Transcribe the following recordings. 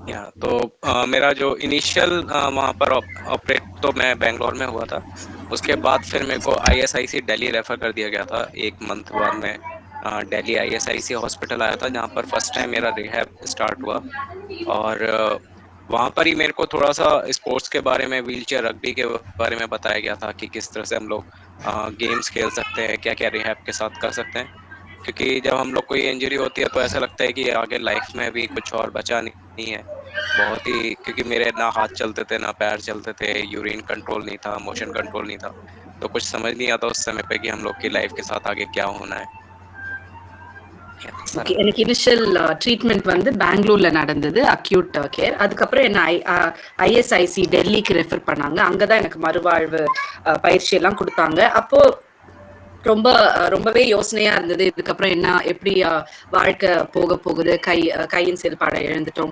या तो मेरा जो इनिशियल वहाँ पर ऑपरेट तो मैं बेंगलोर में हुआ था। उसके बाद फिर मेरे को आईएसआईसी दिल्ली रेफर कर दिया गया था। 1 मंथ बाद मैं दिल्ली आईएसआईसी हॉस्पिटल आया था, जहाँ पर फर्स्ट टाइम मेरा रिहैब स्टार्ट हुआ। और वहाँ पर ही मेरे को थोड़ा सा स्पोर्ट्स के बारे में, व्हीलचेयर रग्बी के बारे में बताया गया था कि किस तरह से हम लोग गेम्स खेल सकते हैं, क्या क्या रिहैब के साथ कर सकते हैं। क्योंकि जब हम लोग कोई इंजरी होती है तो ऐसा लगता है कि आगे लाइफ में भी कुछ और बचा नहीं है। बहुत ही, क्योंकि मेरे ना हाथ चलते थे ना पैर चलते थे, यूरिन कंट्रोल नहीं था, मोशन कंट्रोल नहीं था। तो कुछ समझ नहीं आता उस समय पे कि हम लोग की लाइफ के साथ आगे क्या होना है। ஓகே, எனக்கு இனிஷியல் ட்ரீட்மெண்ட் வந்து பெங்களூர்ல நடந்தது, அக்யூட் கேர். அதுக்கப்புறம் என்ன ஐஎஸ்ஐசி டெல்லிக்கு ரெஃபர் பண்ணாங்க. அங்கதான் எனக்கு மறுவாழ்வு பயிற்சி எல்லாம் கொடுத்தாங்க. அப்போ ரொம்பவே யோசனையா இருந்தது. இதுக்கப்புறம் என்ன, எப்படி வாழ்க்கை போக போகுது, கையின் செயல்பாடை இழந்துட்டோம்,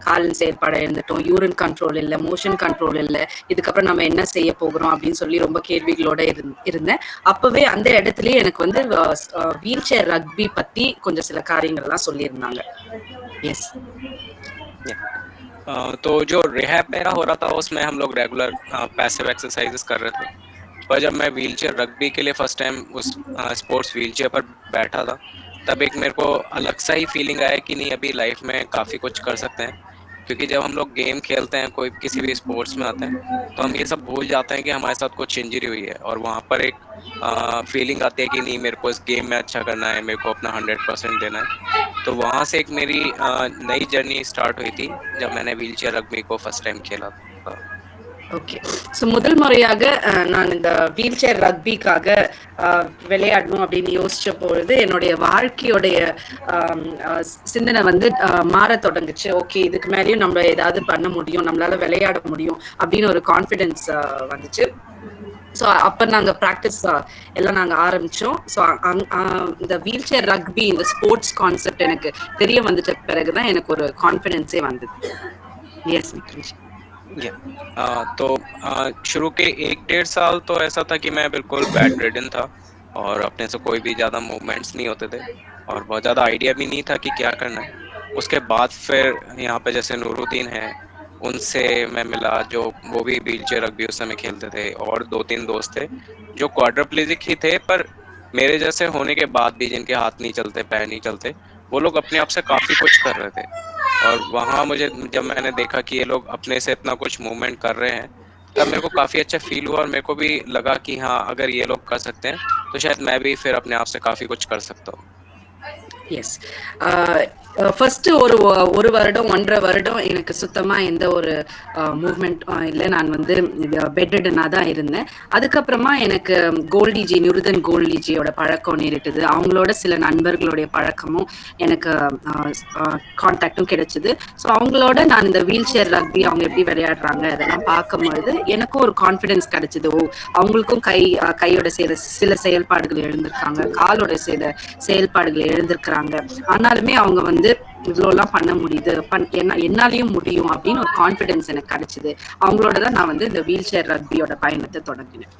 காலின் செயல்பாடை இழந்துட்டோம், யூரின் கண்ட்ரோல் இல்லை, மோஷன் கண்ட்ரோல் இல்லை, இதுக்கப்புறம் நம்ம என்ன செய்ய போகிறோம் அப்படின்னு சொல்லி ரொம்ப கேள்விகளோட இருந்தேன். அப்பவே அந்த இடத்துலயே எனக்கு வந்து வீல் சேர் ரக்பி பத்தி கொஞ்சம் சில காரியங்கள்லாம் சொல்லியிருந்தாங்க. எஸ். तो जो रिहैब मेरा हो रहा था उसमें हम लोग रेगुलर पैसिव एक्सरसाइजेस कर रहे थे। पर जब मैं व्हीलचेयर रग्बी के लिए फर्स्ट टाइम उस स्पोर्ट्स व्हीलचेयर पर बैठा था, तब एक मेरे को अलग सा ही फीलिंग आया कि नहीं, अभी लाइफ में काफ़ी कुछ कर सकते हैं। क्योंकि जब हम लोग गेम खेलते हैं, कोई किसी भी स्पोर्ट्स में आते हैं, तो हम ये सब भूल जाते हैं कि हमारे साथ कुछ इंजरी हुई है। और वहाँ पर एक फीलिंग आती है कि नहीं, मेरे को इस गेम में अच्छा करना है, मेरे को अपना 100% देना है। तो वहाँ से एक मेरी नई जर्नी स्टार्ट हुई थी जब मैंने व्हीलचेयर रग्बी को फर्स्ट टाइम खेला था। ஓகே, ஸோ முதல் முறையாக நான் இந்த வீல் சேர் ரக்பிக்காக விளையாடணும் அப்படின்னு யோசிச்ச பொழுது என்னுடைய வாழ்க்கையோடைய சிந்தனை வந்து மாற தொடங்குச்சு. ஓகே, இதுக்கு மேலேயும் நம்ம ஏதாவது பண்ண முடியும், நம்மளால விளையாட முடியும் அப்படின்னு ஒரு கான்ஃபிடென்ஸ் வந்துச்சு. ஸோ அப்போ நாங்கள் ப்ராக்டிஸ் எல்லாம் நாங்கள் ஆரம்பித்தோம். ஸோ இந்த வீல் சேர் ரக்பி, இந்த ஸ்போர்ட்ஸ் கான்செப்ட் எனக்கு தெரிய வந்துட்ட பிறகுதான் எனக்கு ஒரு கான்ஃபிடென்ஸே வந்தது. எஸ் விக்ரேஷ். तो शुरू के 1-1.5 साल तो ऐसा था कि मैं बिल्कुल बेड रिडन था और अपने से कोई भी ज़्यादा मूवमेंट्स नहीं होते थे और बहुत ज़्यादा आइडिया भी नहीं था कि क्या करना है। उसके बाद फिर यहाँ पे जैसे नूरुद्दीन है, उनसे मैं मिला, जो वो भी व्हीलचेयर रग्बी उस समय खेलते थे, और 2-3 दोस्त थे जो क्वाड्रिप्लेजिक ही थे, पर मेरे जैसे होने के बाद भी, जिनके हाथ नहीं चलते, पैर नहीं चलते, वो लोग अपने आप से काफ़ी कुछ कर रहे थे। और वहाँ मुझे, जब मैंने देखा कि ये लोग अपने से इतना कुछ मूवमेंट कर रहे हैं, तब मेरे को काफ़ी अच्छा फील हुआ और मेरे को भी लगा कि हाँ, अगर ये लोग कर सकते हैं तो शायद मैं भी फिर अपने आप से काफ़ी कुछ कर सकता हूँ। எஸ். ஃபர்ஸ்ட் ஒரு வருடம் 1.5 வருடம் எனக்கு சுத்தமா எந்த ஒரு மூவ்மெண்ட் இல்லை. நான் வந்து பெட்டடனா தான் இருந்தேன். அதுக்கப்புறமா எனக்கு கோல்டிஜி, நிருதன் கோல்டிஜியோட பழக்கம் நேரிட்டது. அவங்களோட சில நண்பர்களுடைய பழக்கமும் எனக்கு கான்டாக்டும் கிடைச்சது. ஸோ அவங்களோட நான் இந்த வீல் சேர் ரக்பி அவங்க எப்படி விளையாடுறாங்க அதெல்லாம் பார்க்கும்பொழுது எனக்கும் ஒரு கான்ஃபிடென்ஸ் கிடைச்சது. ஓ, அவங்களுக்கும் கையோட சில செயல்பாடுகள் எழுந்திருக்காங்க, காலோட சில செயல்பாடுகள் எழுந்திருக்கிறாங்க, ஆனாலுமே அவங்க வந்து இவ்வளோலாம் பண்ண முடியுது, என்னாலையும் முடியும் அப்படின்னு ஒரு கான்ஃபிடென்ஸ் எனக்கு கிடைச்சது. அவங்களோட தான் நான் வந்து இந்த வீல் சேர் ரக்பியோட பயணத்தை தொடங்கினேன்.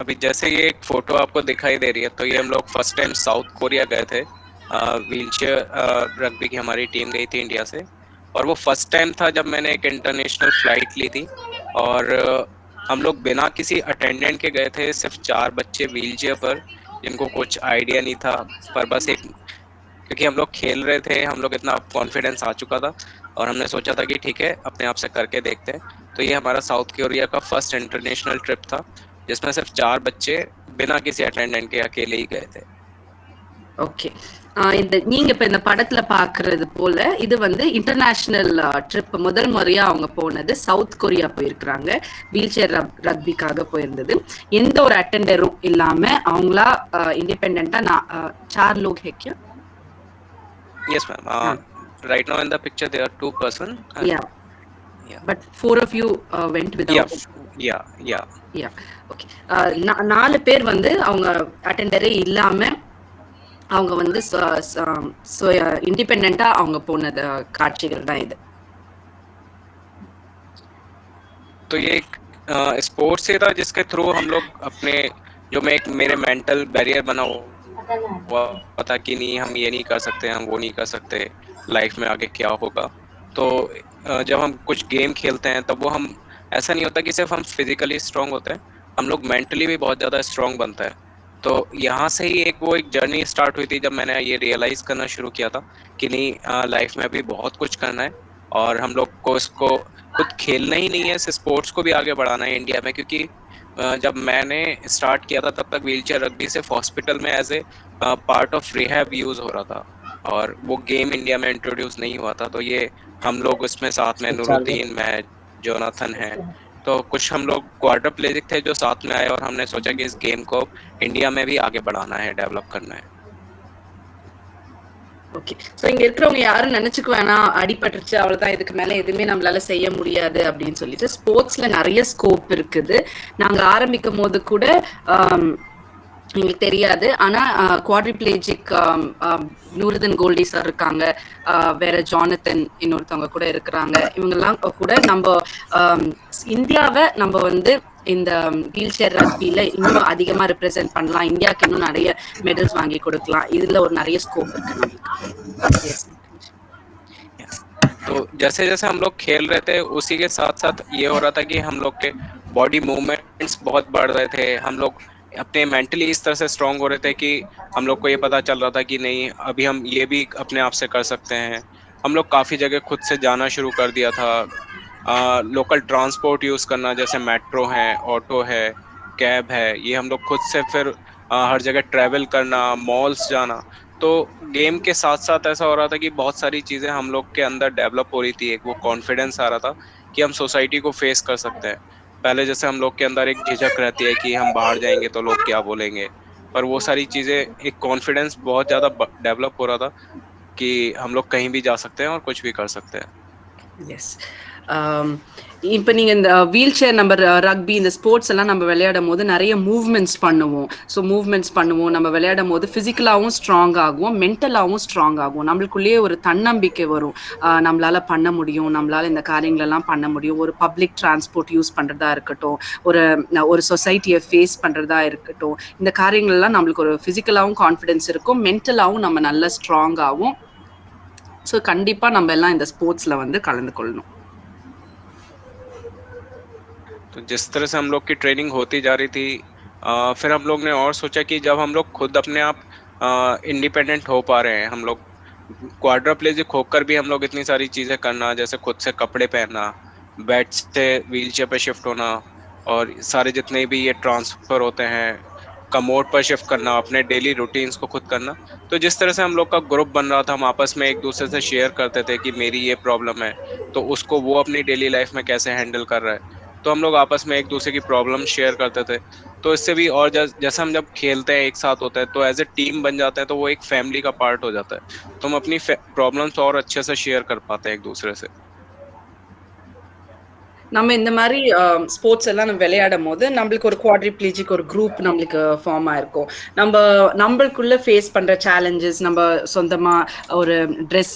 अभी जैसे ये एक फोटो आपको दिखाई दे रही है, तो ये हम लोग फर्स्ट टाइम साउथ कोरिया गए थे। व्हीलचेयर रग्बी की हमारी टीम गई थी इंडिया से, और वो फर्स्ट टाइम था जब मैंने एक इंटरनेशनल फ्लाइट ली थी। और हम लोग बिना किसी अटेंडेंट के गए थे, सिर्फ 4 बच्चे व्हीलचेयर पर, जिनको कुछ आइडिया नहीं था, पर बस एक, क्योंकि हम लोग खेल रहे थे, हम लोग इतना कॉन्फिडेंस आ चुका था और हमने सोचा था कि ठीक है, अपने आप से करके देखते हैं। तो ये हमारा साउथ कोरिया का फर्स्ट इंटरनेशनल ट्रिप था, जिसमें सिर्फ 4 बच्चे बिना किसी अटेंडेंट के अकेले ही गए थे। ஓகே, இந்த நீங்க இப்ப இந்த படத்துல பாக்குறது போல இது வந்து இன்டர்நேஷனல் ட்ரிப். முதல் முறையா அவங்க போனது சவுத் கொரியா போயிருக்கிறாங்க. வீல் சேர் ரக்பிக்காக போயிருந்தது. எந்த ஒரு அட்டெண்டரும் இல்லாம அவங்களா இண்டிபெண்டா 4 लोग है क्या? Yes ma'am. Right now in the picture there are 2 person. Yeah. But 4 of you went without. Yeah. Okay. 4 பேர் வந்து அவங்க அட்டெண்டரே இல்லாம அவங்க வந்து இண்டிபெண்டா அவங்க போனது காட்சிகள் தான் இது. तो ये एक स्पोर्ट्स से था जिसके थ्रू हम लोग अपने, जो मैं एक मेरे मेंटल बैरियर बना हुआ था कि नहीं हम ये नहीं कर सकते, हम वो नहीं कर सकते, लाइफ में आगे क्या होगा। तो जब हम कुछ गेम खेलते हैं तब वो हम, ऐसा नहीं होता कि सिर्फ हम फिजिकली स्ट्रांग होते हैं, हम लोग मेंटली भी बहुत ज़्यादा स्ट्रांग बनता है। तो यहाँ से ही एक जर्नी स्टार्ट हुई थी जब मैंने ये रियलाइज करना शुरू किया था कि नहीं, लाइफ में अभी बहुत कुछ करना है और हम लोग को इसको खुद खेलना ही नहीं है, इस स्पोर्ट्स को भी आगे बढ़ाना है इंडिया में। क्योंकि जब मैंने स्टार्ट किया था तब तक व्हीलचेयर रग्बी सिर्फ हॉस्पिटल में as a part of rehab use हो रहा था, और वो गेम इंडिया में इंट्रोड्यूस नहीं हुआ था। तो ये हम लोग उसमें साथ में नूरुद्दीन, मैं, जोनाथन है, तो कुछ हम लोग क्वाड्रप्लेजिक थे जो साथ में आए और हमने सोचा कि इस गेम को इंडिया में भी आगे बढ़ाना है, डेवलप करना है। ஓகே. ஸோ இங்க இருக்கிறவங்க யாரும் நினைச்சுக்க வேணாம், அடிபட்டுருச்சு அவ்வளவுதான், இதுக்கு மேல எதுவுமே நம்மளால செய்ய முடியாது அப்படின்னு சொல்லிட்டு. ஸ்போர்ட்ஸ்ல நிறைய ஸ்கோப் இருக்குது. நாங்க ஆரம்பிக்கும் போது கூட எங்களுக்கு தெரியாது. ஆனா குவாட்ரிப்ளேஜிக் நூருதன் கோல்டி சார் இருக்காங்க, வேற ஜானத்தன் இன்னொருத்தவங்க கூட இருக்கிறாங்க. இவங்கெல்லாம் கூட நம்ம இந்தியாவை நம்ம வந்து இந்த வீல் சேர் ரக்பில இன்னும் அதிகமா ரெப்ரசென்ட் பண்ணலாம், இந்தியாவுக்கு இன்னும் நிறைய மெடல்ஸ் வாங்கி கொடுக்கலாம். இதுல ஒரு நிறைய ஸ்கோப் இருக்கு நம்மளுக்கு. Yes. तो जैसे जैसे हम लोग खेल रहे थे उसी के साथ साथ ये हो रहा था कि हम लोग के बॉडी मूवमेंट्स बहुत बढ़ रहे थे, हम लोग अपने मेंटली इस तरह से स्ट्रांग हो रहे थे कि हम लोग को ये पता चल रहा था कि नहीं अभी हम ये भी अपने आप से कर सकते हैं। हम लोग काफ़ी जगह खुद से जाना शुरू कर दिया था, लोकल ट्रांसपोर्ट यूज़ करना, जैसे मेट्रो है, ऑटो है, कैब है, ये हम लोग खुद से फिर हर जगह ट्रैवल करना, मॉल्स जाना। तो गेम के साथ साथ ऐसा हो रहा था कि बहुत सारी चीज़ें हम लोग के अंदर डेवलप हो रही थी, एक वो कॉन्फिडेंस आ रहा था कि हम सोसाइटी को फेस कर सकते हैं। पहले जैसे हम लोग के अंदर एक झिझक रहती है कि हम बाहर जाएंगे तो लोग क्या बोलेंगे, पर वो सारी चीज़ें, एक कॉन्फिडेंस बहुत ज़्यादा डेवलप हो रहा था कि हम लोग कहीं भी जा सकते हैं और कुछ भी कर सकते हैं। எஸ். இப்போ நீங்கள் இந்த வீல் சேர் நம்ம ரக்பி இந்த ஸ்போர்ட்ஸ் எல்லாம் நம்ம விளையாடும் போது நிறைய மூவ்மெண்ட்ஸ் பண்ணுவோம். ஸோ மூவ்மெண்ட்ஸ் பண்ணுவோம், நம்ம விளையாடும் போது ஃபிசிக்கலாகவும் ஸ்ட்ராங் ஆகும், மென்டலாகவும் ஸ்ட்ராங் ஆகும். நம்மளுக்குள்ளேயே ஒரு தன்னம்பிக்கை வரும், நம்மளால பண்ண முடியும், நம்மளால இந்த காரியங்களெல்லாம் பண்ண முடியும். ஒரு பப்ளிக் டிரான்ஸ்போர்ட் யூஸ் பண்ணுறதா இருக்கட்டும், ஒரு சொசைட்டியை ஃபேஸ் பண்ணுறதா இருக்கட்டும், இந்த காரியங்கள்லாம் நம்மளுக்கு ஒரு ஃபிசிக்கலாகவும் கான்ஃபிடென்ஸ் இருக்கும், மென்டலாகவும் நம்ம நல்லா ஸ்ட்ராங் ஆகும். ஸோ கண்டிப்பாக நம்ம எல்லாம் இந்த ஸ்போர்ட்ஸில் வந்து கலந்து கொள்ளணும். तो जिस तरह से हम लोग की ट्रेनिंग होती जा रही थी, फिर हम लोग ने और सोचा कि जब हम लोग खुद अपने आप इंडिपेंडेंट हो पा रहे हैं, हम लोग क्वाड्राप्लेजिक होकर भी हम लोग इतनी सारी चीज़ें करना, जैसे खुद से कपड़े पहनना, बेड से व्हीलचेयर पे शिफ्ट होना, और सारे जितने भी ये ट्रांसफ़र होते हैं, कमोड पर शिफ्ट करना, अपने डेली रूटीन्स को खुद करना। तो जिस तरह से हम लोग का ग्रुप बन रहा था, हम आपस में एक दूसरे से शेयर करते थे कि मेरी ये प्रॉब्लम है, तो उसको वो अपनी डेली लाइफ में कैसे हैंडल कर रहा है, तो हम लोग आपस में एक दूसरे की प्रॉब्लम शेयर करते थे। तो इससे भी, और जैसे हम जब खेलते हैं एक साथ होते हैं तो एज ए टीम बन जाते हैं, तो वो एक फैमिली का पार्ट हो जाता है, तो हम अपनी प्रॉब्लम्स और अच्छे से शेयर कर पाते हैं एक दूसरे से। நம்ம இந்த மாதிரி ஸ்போர்ட்ஸ் எல்லாம் நம்ம விளையாடும் போது நம்மளுக்கு ஒரு குவாட்ரிப்ளீஜிக் ஒரு குரூப் நம்மளுக்கு ஃபார்ம் ஆயிருக்கும். நம்மளுக்குள்ள ஃபேஸ் பண்ற சேலஞ்சஸ், நம்ம சொந்தமா ஒரு ட்ரெஸ்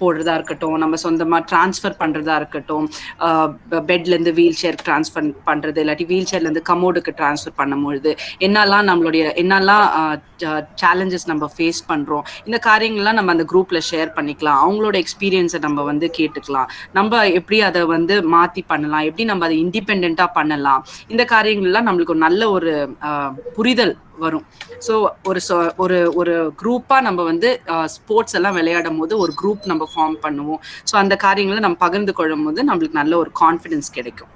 போடுறதா இருக்கட்டும், நம்ம சொந்தமா டிரான்ஸ்ஃபர் பண்றதா இருக்கட்டும், பெட்ல இருந்து வீல் சேர் டிரான்ஸ்ஃபர் பண்றது, இல்லாட்டி வீல் சேர்ல இருந்து கமோடுக்கு டிரான்ஸ்ஃபர் பண்ணும்பொழுது என்னெல்லாம் சேலஞ்சஸ் நம்ம ஃபேஸ் பண்றோம், இந்த காரியங்கள்லாம் நம்ம அந்த குரூப்ல ஷேர் பண்ணிக்கலாம். அவங்களோட எக்ஸ்பீரியன்ஸை நம்ம வந்து கேட்டுக்கலாம், நம்ம எப்படி அதை வந்து மாத்தி பண்ணலாம், எப்படி நம்ம அதை இண்டிபெண்டா பண்ணலாம், இந்த காரியங்கள்லாம் நம்மளுக்கு ஒரு நல்ல ஒரு புரிதல் வரும். ஸோ ஒரு ஒரு குரூப்பா நம்ம வந்து ஸ்போர்ட்ஸ் எல்லாம் விளையாடும் போது ஒரு குரூப் நம்ம ஃபார்ம் பண்ணுவோம். ஸோ அந்த காரியங்களை நம்ம பகிர்ந்து கொள்ளும் போது நம்மளுக்கு நல்ல ஒரு கான்ஃபிடன்ஸ் கிடைக்கும்.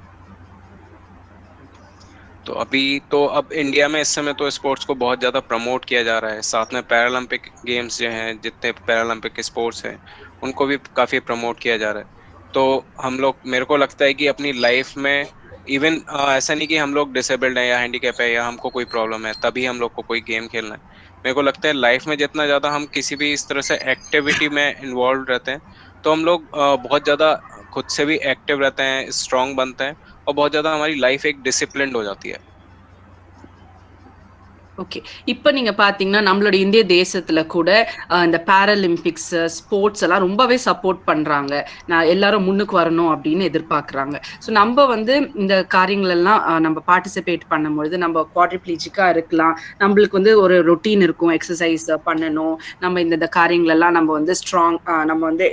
तो अब इंडिया में इस समय तो स्पोर्ट्स को बहुत ज़्यादा प्रमोट किया जा रहा है, साथ में पैरालंपिक गेम्स जो हैं, जितने पैरालंपिक स्पोर्ट्स हैं उनको भी काफ़ी प्रमोट किया जा रहा है। तो हम लोग, मेरे को लगता है कि अपनी लाइफ में इवन ऐसा नहीं कि हम लोग डिसेबल्ड हैं या हैंडीकैप है या हमको कोई प्रॉब्लम है तभी हम लोग को कोई गेम खेलना है। मेरे को लगता है लाइफ में जितना ज़्यादा हम किसी भी इस तरह से एक्टिविटी में इन्वॉल्व रहते हैं, तो हम लोग बहुत ज़्यादा खुद से भी एक्टिव रहते हैं, स्ट्रांग बनते हैं, और बहुत ज़्यादा हमारी लाइफ एक डिसिप्लिन्ड हो जाती है। ஓகே. இப்ப நீங்க பார்த்தீங்கன்னா, நம்மளோட இந்திய தேசத்துல கூட இந்த பாராலிம்பிக்ஸ், ஸ்போர்ட்ஸ் எல்லாம் ரொம்பவே சப்போர்ட் பண்றாங்க. எல்லாரும் முன்னுக்கு வரணும் அப்படின்னு எதிர்பார்க்குறாங்க. ஸோ நம்ப வந்து இந்த காரியங்கள் எல்லாம் நம்ப பார்ட்டிசிபேட் பண்ணும்பொழுது, நம்ப குவாட்ரிப்ளீஜிக்கா இருக்கலாம். நம்பளுக்கு வந்து ஒரு ரொட்டீன் இருக்கும். எக்சர்சைஸ் பண்ணணும். நம்ம இந்த இந்த காரியங்கள் எல்லாம் நம்ம வந்து நம்ம வந்து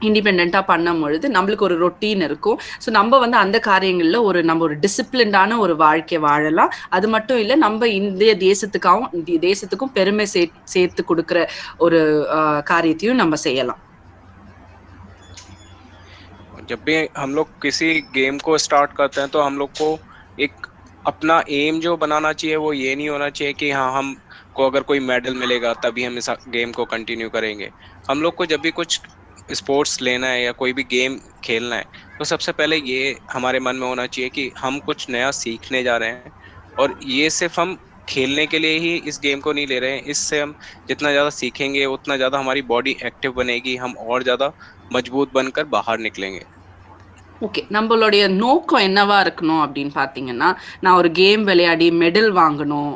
இண்டிபெண்டா பண்ணும்பொழுது நம்மளுக்கு ஒரு ரொட்டீன் இருக்கும். ஸோ நம்ம வந்து அந்த காரியங்கள்ல நம்ம ஒரு டிசிப்ளின்டான ஒரு வாழ்க்கை வாழலாம். அது மட்டும் இல்ல, நம்ம இந்திய தேசத்துக்காகவும் தேசத்துக்கும் பெருமை சேர்த்து கொடுக்கிற ஒரு காரியத்தையும் நம்ம செய்யலாம். जब भी हम लोग किसी गेम को स्टार्ट करते हैं तो हम लोग को एक अपना एम जो बनाना चाहिए वो ये नहीं होना चाहिए कि हाँ हम को अगर कोई मेडल मिलेगा तभी हम इस गेम को कंटिन्यू करेंगे। हम लोग को जब भी कुछ स्पोर्ट्स लेना है या कोई भी गेम खेलना है तो सबसे पहले ये हमारे मन में होना चाहिए कि हम कुछ नया सीखने जा रहे हैं, और ये सिर्फ हम खेलने के लिए ही इस गेम को नहीं ले रहे हैं। इससे हम जितना ज़्यादा सीखेंगे उतना ज़्यादा हमारी बॉडी एक्टिव बनेगी, हम और ज़्यादा मजबूत बनकर बाहर निकलेंगे। ஓகே. நம்மளுடைய நோக்கம் என்னவா இருக்கணும் அப்படின்னு பார்த்தீங்கன்னா, நான் ஒரு கேம் விளையாடி மெடல் வாங்கணும்.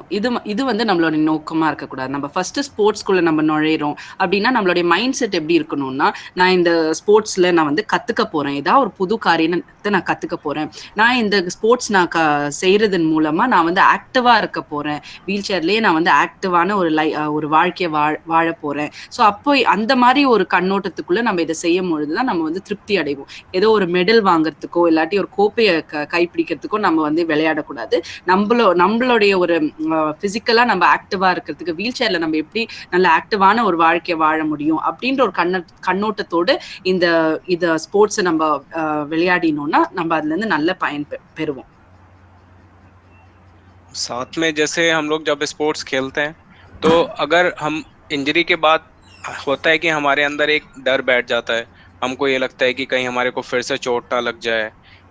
இது வந்து நம்மளுடைய நோக்கமா இருக்கக்கூடாது. நம்ம ஃபர்ஸ்ட்டு ஸ்போர்ட்ஸ்குள்ள நம்ம நுழையிறோம் அப்படின்னா, நம்மளுடைய மைண்ட் செட் எப்படி இருக்கணும்னா, நான் இந்த ஸ்போர்ட்ஸ்ல நான் வந்து கத்துக்க போறேன். ஏதாவது ஒரு புது காரியத்த நான் கத்துக்க போறேன். நான் இந்த ஸ்போர்ட்ஸ் நான் செய்றதன் மூலமா நான் வந்து ஆக்டிவா இருக்க போறேன். வீல் சேர்லயே நான் வந்து ஆக்டிவான ஒரு வாழ்க்கைய வாழப் போறேன். ஸோ அப்போ அந்த மாரி ஒரு கண்ணோட்டத்துக்குள்ள நம்ம இத செய்யும்பொழுது தான் நம்ம வந்து திருப்தி அடைவோம். ஏதோ ஒரு மெடல் வாங்குறதுக்கோ இல்லாட்டி ஒரு கோப்பையை கைப்பிடிக்கிறதுக்கோ நம்ம வந்து விளையாடக்கூடாது. நம்மளுடைய ஒரு பிசிக்கலா நம்ம ஆக்டிவா இருக்கிறதுக்கு வீல் சேர்ல நம்ம எப்படி நல்ல ஆக்டிவான ஒரு வாழ்க்கையை வாழ முடியும் அப்படின்ற ஒரு கண்ணோட்டத்தோடு இந்த ஸ்போர்ட்ஸை நம்ம விளையாடினோம்னா நம்ம அதுல இருந்து நல்ல பயன் பெறுவோம். साथ में जैसे हम लोग जब स्पोर्ट्स खेलते हैं तो अगर हम इंजरी के बाद होता है कि हमारे अंदर एक डर बैठ जाता है, हमको ये लगता है कि कहीं हमारे को फिर से चोट ना लग जाए,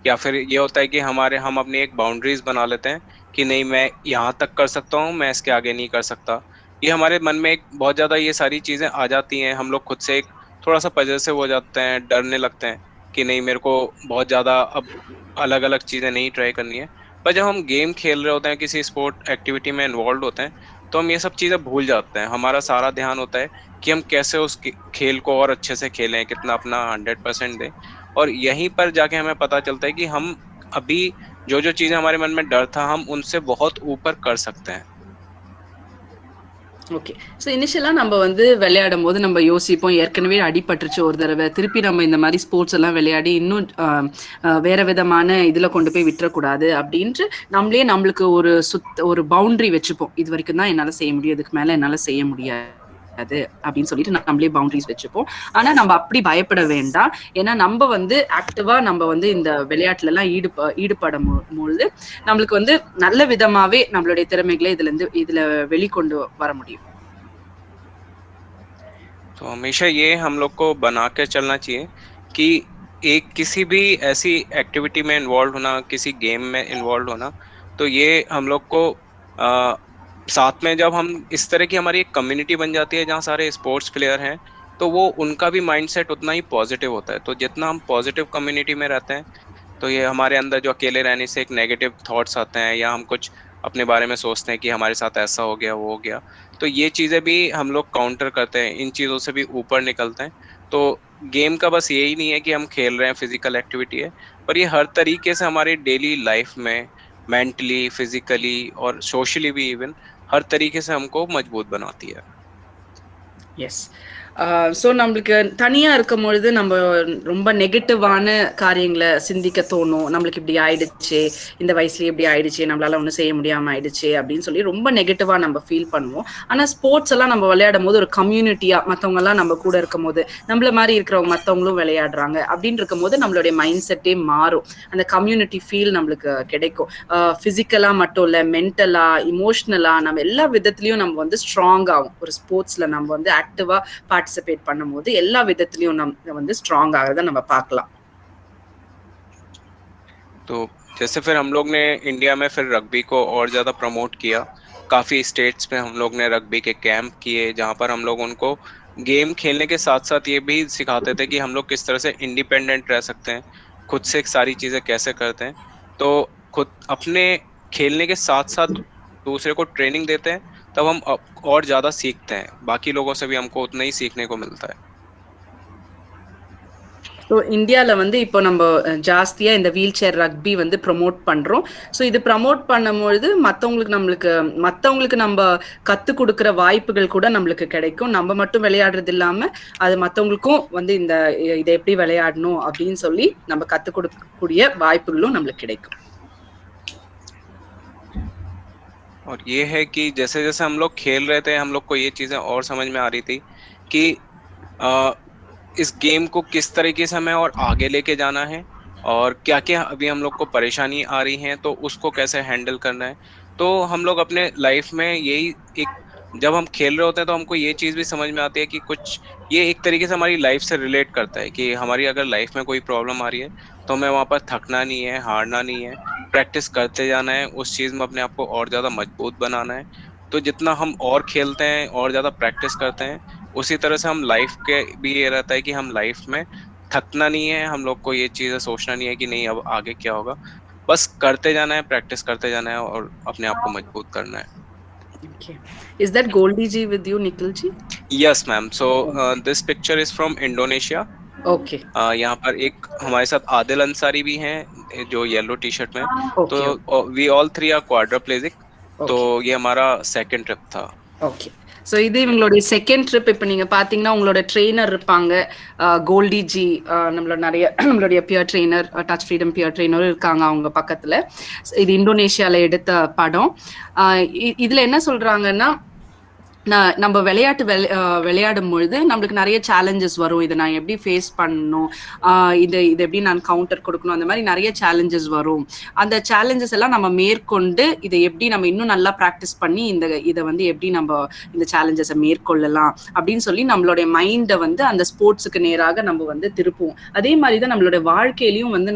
या फिर ये होता है कि हम अपनी एक बाउंड्रीज बना लेते हैं कि नहीं मैं यहाँ तक कर सकता हूँ, मैं इसके आगे नहीं कर सकता। ये हमारे मन में एक बहुत ज़्यादा ये सारी चीज़ें आ जाती हैं, हम लोग खुद से एक थोड़ा सा पजेसिव हो जाते हैं, डरने लगते हैं कि नहीं मेरे को बहुत ज़्यादा अब अलग अलग चीज़ें नहीं ट्राई करनी है। पर जब हम गेम खेल रहे होते हैं, किसी स्पोर्ट एक्टिविटी में इन्वॉल्व होते हैं, तो हम ये सब चीज़ें भूल जाते हैं। हमारा सारा ध्यान होता है कि हम कैसे उस खेल को और अच्छे से खेलें, कितना अपना 100% दें, और यहीं पर जाके हमें पता चलता है कि हम अभी जो जो चीज़ें हमारे मन में डर था हम उनसे बहुत ऊपर कर सकते हैं। ஓகே. ஸோ இனிஷியலா நம்ம வந்து விளையாடும்போது நம்ம யோசிப்போம், ஏற்கனவே அடிபட்டுருச்சு ஒரு தடவை, திருப்பி நம்ம இந்த மாதிரி ஸ்போர்ட்ஸ் எல்லாம் விளையாடி இன்னும் வேற விதமான இதுல கொண்டு போய் விட்டுறக்கூடாது அப்படின்ட்டு நம்மளுக்கு ஒரு பவுண்டரி வச்சுப்போம். இது வரைக்கும் தான் என்னால செய்ய முடியும், இதுக்கு மேல என்னால செய்ய முடியாது அப்படின்னு சொல்லிட்டு நம்மளே பவுண்டரிஸ் வச்சுப்போம். ஆனா நம்ம அப்படி பயப்பட வேண்டாம். ஏன்னா நம்ம வந்து ஆக்டிவா நம்ம வந்து இந்த விளையாட்டுல எல்லாம் ஈடுபடும் பொழுது நம்மளுக்கு வந்து நல்ல விதமாவே நம்மளுடைய திறமைகளை இதுல வெளிக்கொண்டு வர முடியும். तो हमेशा ये हम लोग को बना के चलना चाहिए कि एक किसी भी ऐसी एक्टिविटी में इन्वॉल्व होना, किसी गेम में इन्वॉल्व होना, तो ये हम लोग को साथ में जब हम इस तरह की हमारी एक कम्युनिटी बन जाती है जहाँ सारे स्पोर्ट्स प्लेयर हैं, तो वो उनका भी माइंडसेट उतना ही पॉजिटिव होता है। तो जितना हम पॉजिटिव कम्युनिटी में रहते हैं तो ये हमारे अंदर जो अकेले रहने से एक नेगेटिव थॉट्स आते हैं या हम कुछ अपने बारे में सोचते हैं कि हमारे साथ ऐसा हो गया वो हो गया, तो ये चीज़ें भी हम लोग काउंटर करते हैं, इन चीज़ों से भी ऊपर निकलते हैं। तो गेम का बस यही नहीं है कि हम खेल रहे हैं, फिजिकल एक्टिविटी है, पर ये हर तरीके से हमारी डेली लाइफ में मेंटली, फिजिकली और सोशली भी इवन हर तरीके से हमको मजबूत बनाती है। எஸ். ஸோ நம்மளுக்கு தனியா இருக்கும் பொழுது நம்ம ரொம்ப நெகட்டிவான காரியங்களை சிந்திக்க தோணும். நம்மளுக்கு இப்படி ஆயிடுச்சு, இந்த வயசுலயே இப்படி ஆயிடுச்சு, நம்மளால ஒன்றும் செய்ய முடியாம ஆயிடுச்சு அப்படின்னு சொல்லி ரொம்ப நெகட்டிவா நம்ம ஃபீல் பண்ணுவோம். ஆனா ஸ்போர்ட்ஸ் எல்லாம் நம்ம விளையாடும் போது ஒரு கம்யூனிட்டியா மற்றவங்க எல்லாம் நம்ம கூட இருக்கும் போது நம்மள மாதிரி இருக்கிறவங்க மற்றவங்களும் விளையாடுறாங்க அப்படின்னு இருக்கும் போது நம்மளுடைய மைண்ட் செட்டே மாறும். அந்த கம்யூனிட்டி ஃபீல் நம்மளுக்கு கிடைக்கும். பிசிக்கலா மட்டும் இல்ல, மென்டலா, இமோஷனலா நம்ம எல்லா விதத்திலயும் நம்ம வந்து ஸ்ட்ராங் ஆகும். ஒரு ஸ்போர்ட்ஸ்ல நம்ம வந்து ஆக்டிவா பார்ட்டிசிபேட் பண்ணும்போது எல்லா விதத்திலயும் நம்ம வந்து ஸ்ட்ராங் ஆகிறத நம்ம பார்க்கலாம். तो जैसे फिर हम लोग ने इंडिया में फिर रग्बी को और ज़्यादा प्रमोट किया, काफ़ी स्टेट्स में हम लोग ने रग्बी के कैंप किए जहाँ पर हम लोग उनको गेम खेलने के साथ साथ ये भी सिखाते थे कि हम लोग किस तरह से इंडिपेंडेंट रह सकते हैं, खुद से सारी चीज़ें कैसे करते हैं। तो खुद अपने खेलने के साथ साथ दूसरे को ट्रेनिंग देते हैं, तब हम और ज्यादा सीखते हैं, बाकी लोगों से भी हमको उतना ही सीखने को मिलता है। ஸோ இந்தியால வந்து இப்போ நம்ம ஜாஸ்தியா இந்த வீல் சேர் ரக்பி வந்து ப்ரொமோட் பண்றோம். ஸோ இது ப்ரமோட் பண்ணும்பொழுது மத்தவங்களுக்கு நம்ம கத்துக் கொடுக்கிற வாய்ப்புகள் கூட நம்மளுக்கு கிடைக்கும். நம்ம மட்டும் விளையாடுறது இல்லாம அது மத்தவங்களுக்கும் வந்து இதை எப்படி விளையாடணும் அப்படின்னு சொல்லி நம்ம கத்துக் கொடுக்கக்கூடிய வாய்ப்புகளும் நம்மளுக்கு கிடைக்கும். और ये है कि जैसे जैसे हम लोग खेल रहे थे, हम लोग को ये चीजें और समझ में आ रही थी कि इस गेम को किस तरीके से हमें और आगे लेके जाना है, और क्या क्या अभी हम लोग को परेशानी आ रही है तो उसको कैसे हैंडल करना है। तो हम लोग अपने लाइफ में यही एक, जब हम खेल रहे होते हैं तो हमको ये चीज भी समझ में आती है कि कुछ ये एक तरीके से हमारी लाइफ से रिलेट करता है कि हमारी अगर लाइफ में कोई प्रॉब्लम आ रही है तो हमें वहां पर थकना नहीं है, हारना नहीं है, प्रैक्टिस करते जाना है, उस चीज में अपने आप को और ज्यादा मजबूत बनाना है। तो जितना हम और खेलते हैं और ज्यादा प्रैक्टिस करते हैं, उसी तरह से हम लाइफ के भी ये रहता है कि हम लाइफ में थकना नहीं है, हम लोग को ये चीजें सोचना नहीं है कि नहीं अब आगे क्या होगा, बस करते जाना है, प्रैक्टिस करते जाना है और अपने आप को मजबूत करना है। Okay. Is that Goldie ji with you, Nikhil ji? Yes ma'am, so this picture is from Indonesia. Okay. यहाँ पर एक हमारे साथ आदिल अंसारी भी हैं जो येलो टी शर्ट में। Okay. तो वी ऑल थ्री आर क्वाड्राप्लेजिक। तो Okay. ये हमारा सेकंड ट्रिप था। ஓகே. ஸோ இது இவங்களுடைய செகண்ட் ட்ரிப். இப்போ நீங்கள் பார்த்தீங்கன்னா உங்களோட ட்ரெயினர் இருப்பாங்க, கோல்டி ஜி, நம்மளுடைய peer trainer, touch freedom peer ட்ரெயினரும் இருக்காங்க அவங்க பக்கத்தில். இது இந்தோனேஷியாவில் எடுத்த படம். இதில் என்ன சொல்கிறாங்கன்னா, நம்ம விளையாடும் பொழுது நம்மளுக்கு நிறைய சேலஞ்சஸ் வரும். இதை நான் எப்படி ஃபேஸ் பண்ணணும், இது எப்படி நான் கவுண்டர் கொடுக்கணும், அந்த மாதிரி நிறைய சேலஞ்சஸ் வரும். அந்த சேலஞ்சஸ் எல்லாம் நம்ம மேற்கொண்டு இதை எப்படி நம்ம இன்னும் நல்லா ப்ராக்டிஸ் பண்ணி இதை வந்து எப்படி நம்ம இந்த சேலஞ்சஸை மேற்கொள்ளலாம் அப்படின்னு சொல்லி நம்மளுடைய மைண்டை வந்து அந்த ஸ்போர்ட்ஸுக்கு நேராக நம்ம வந்து திருப்புவோம். அதே மாதிரி தான் நம்மளுடைய வாழ்க்கையிலையும் வந்து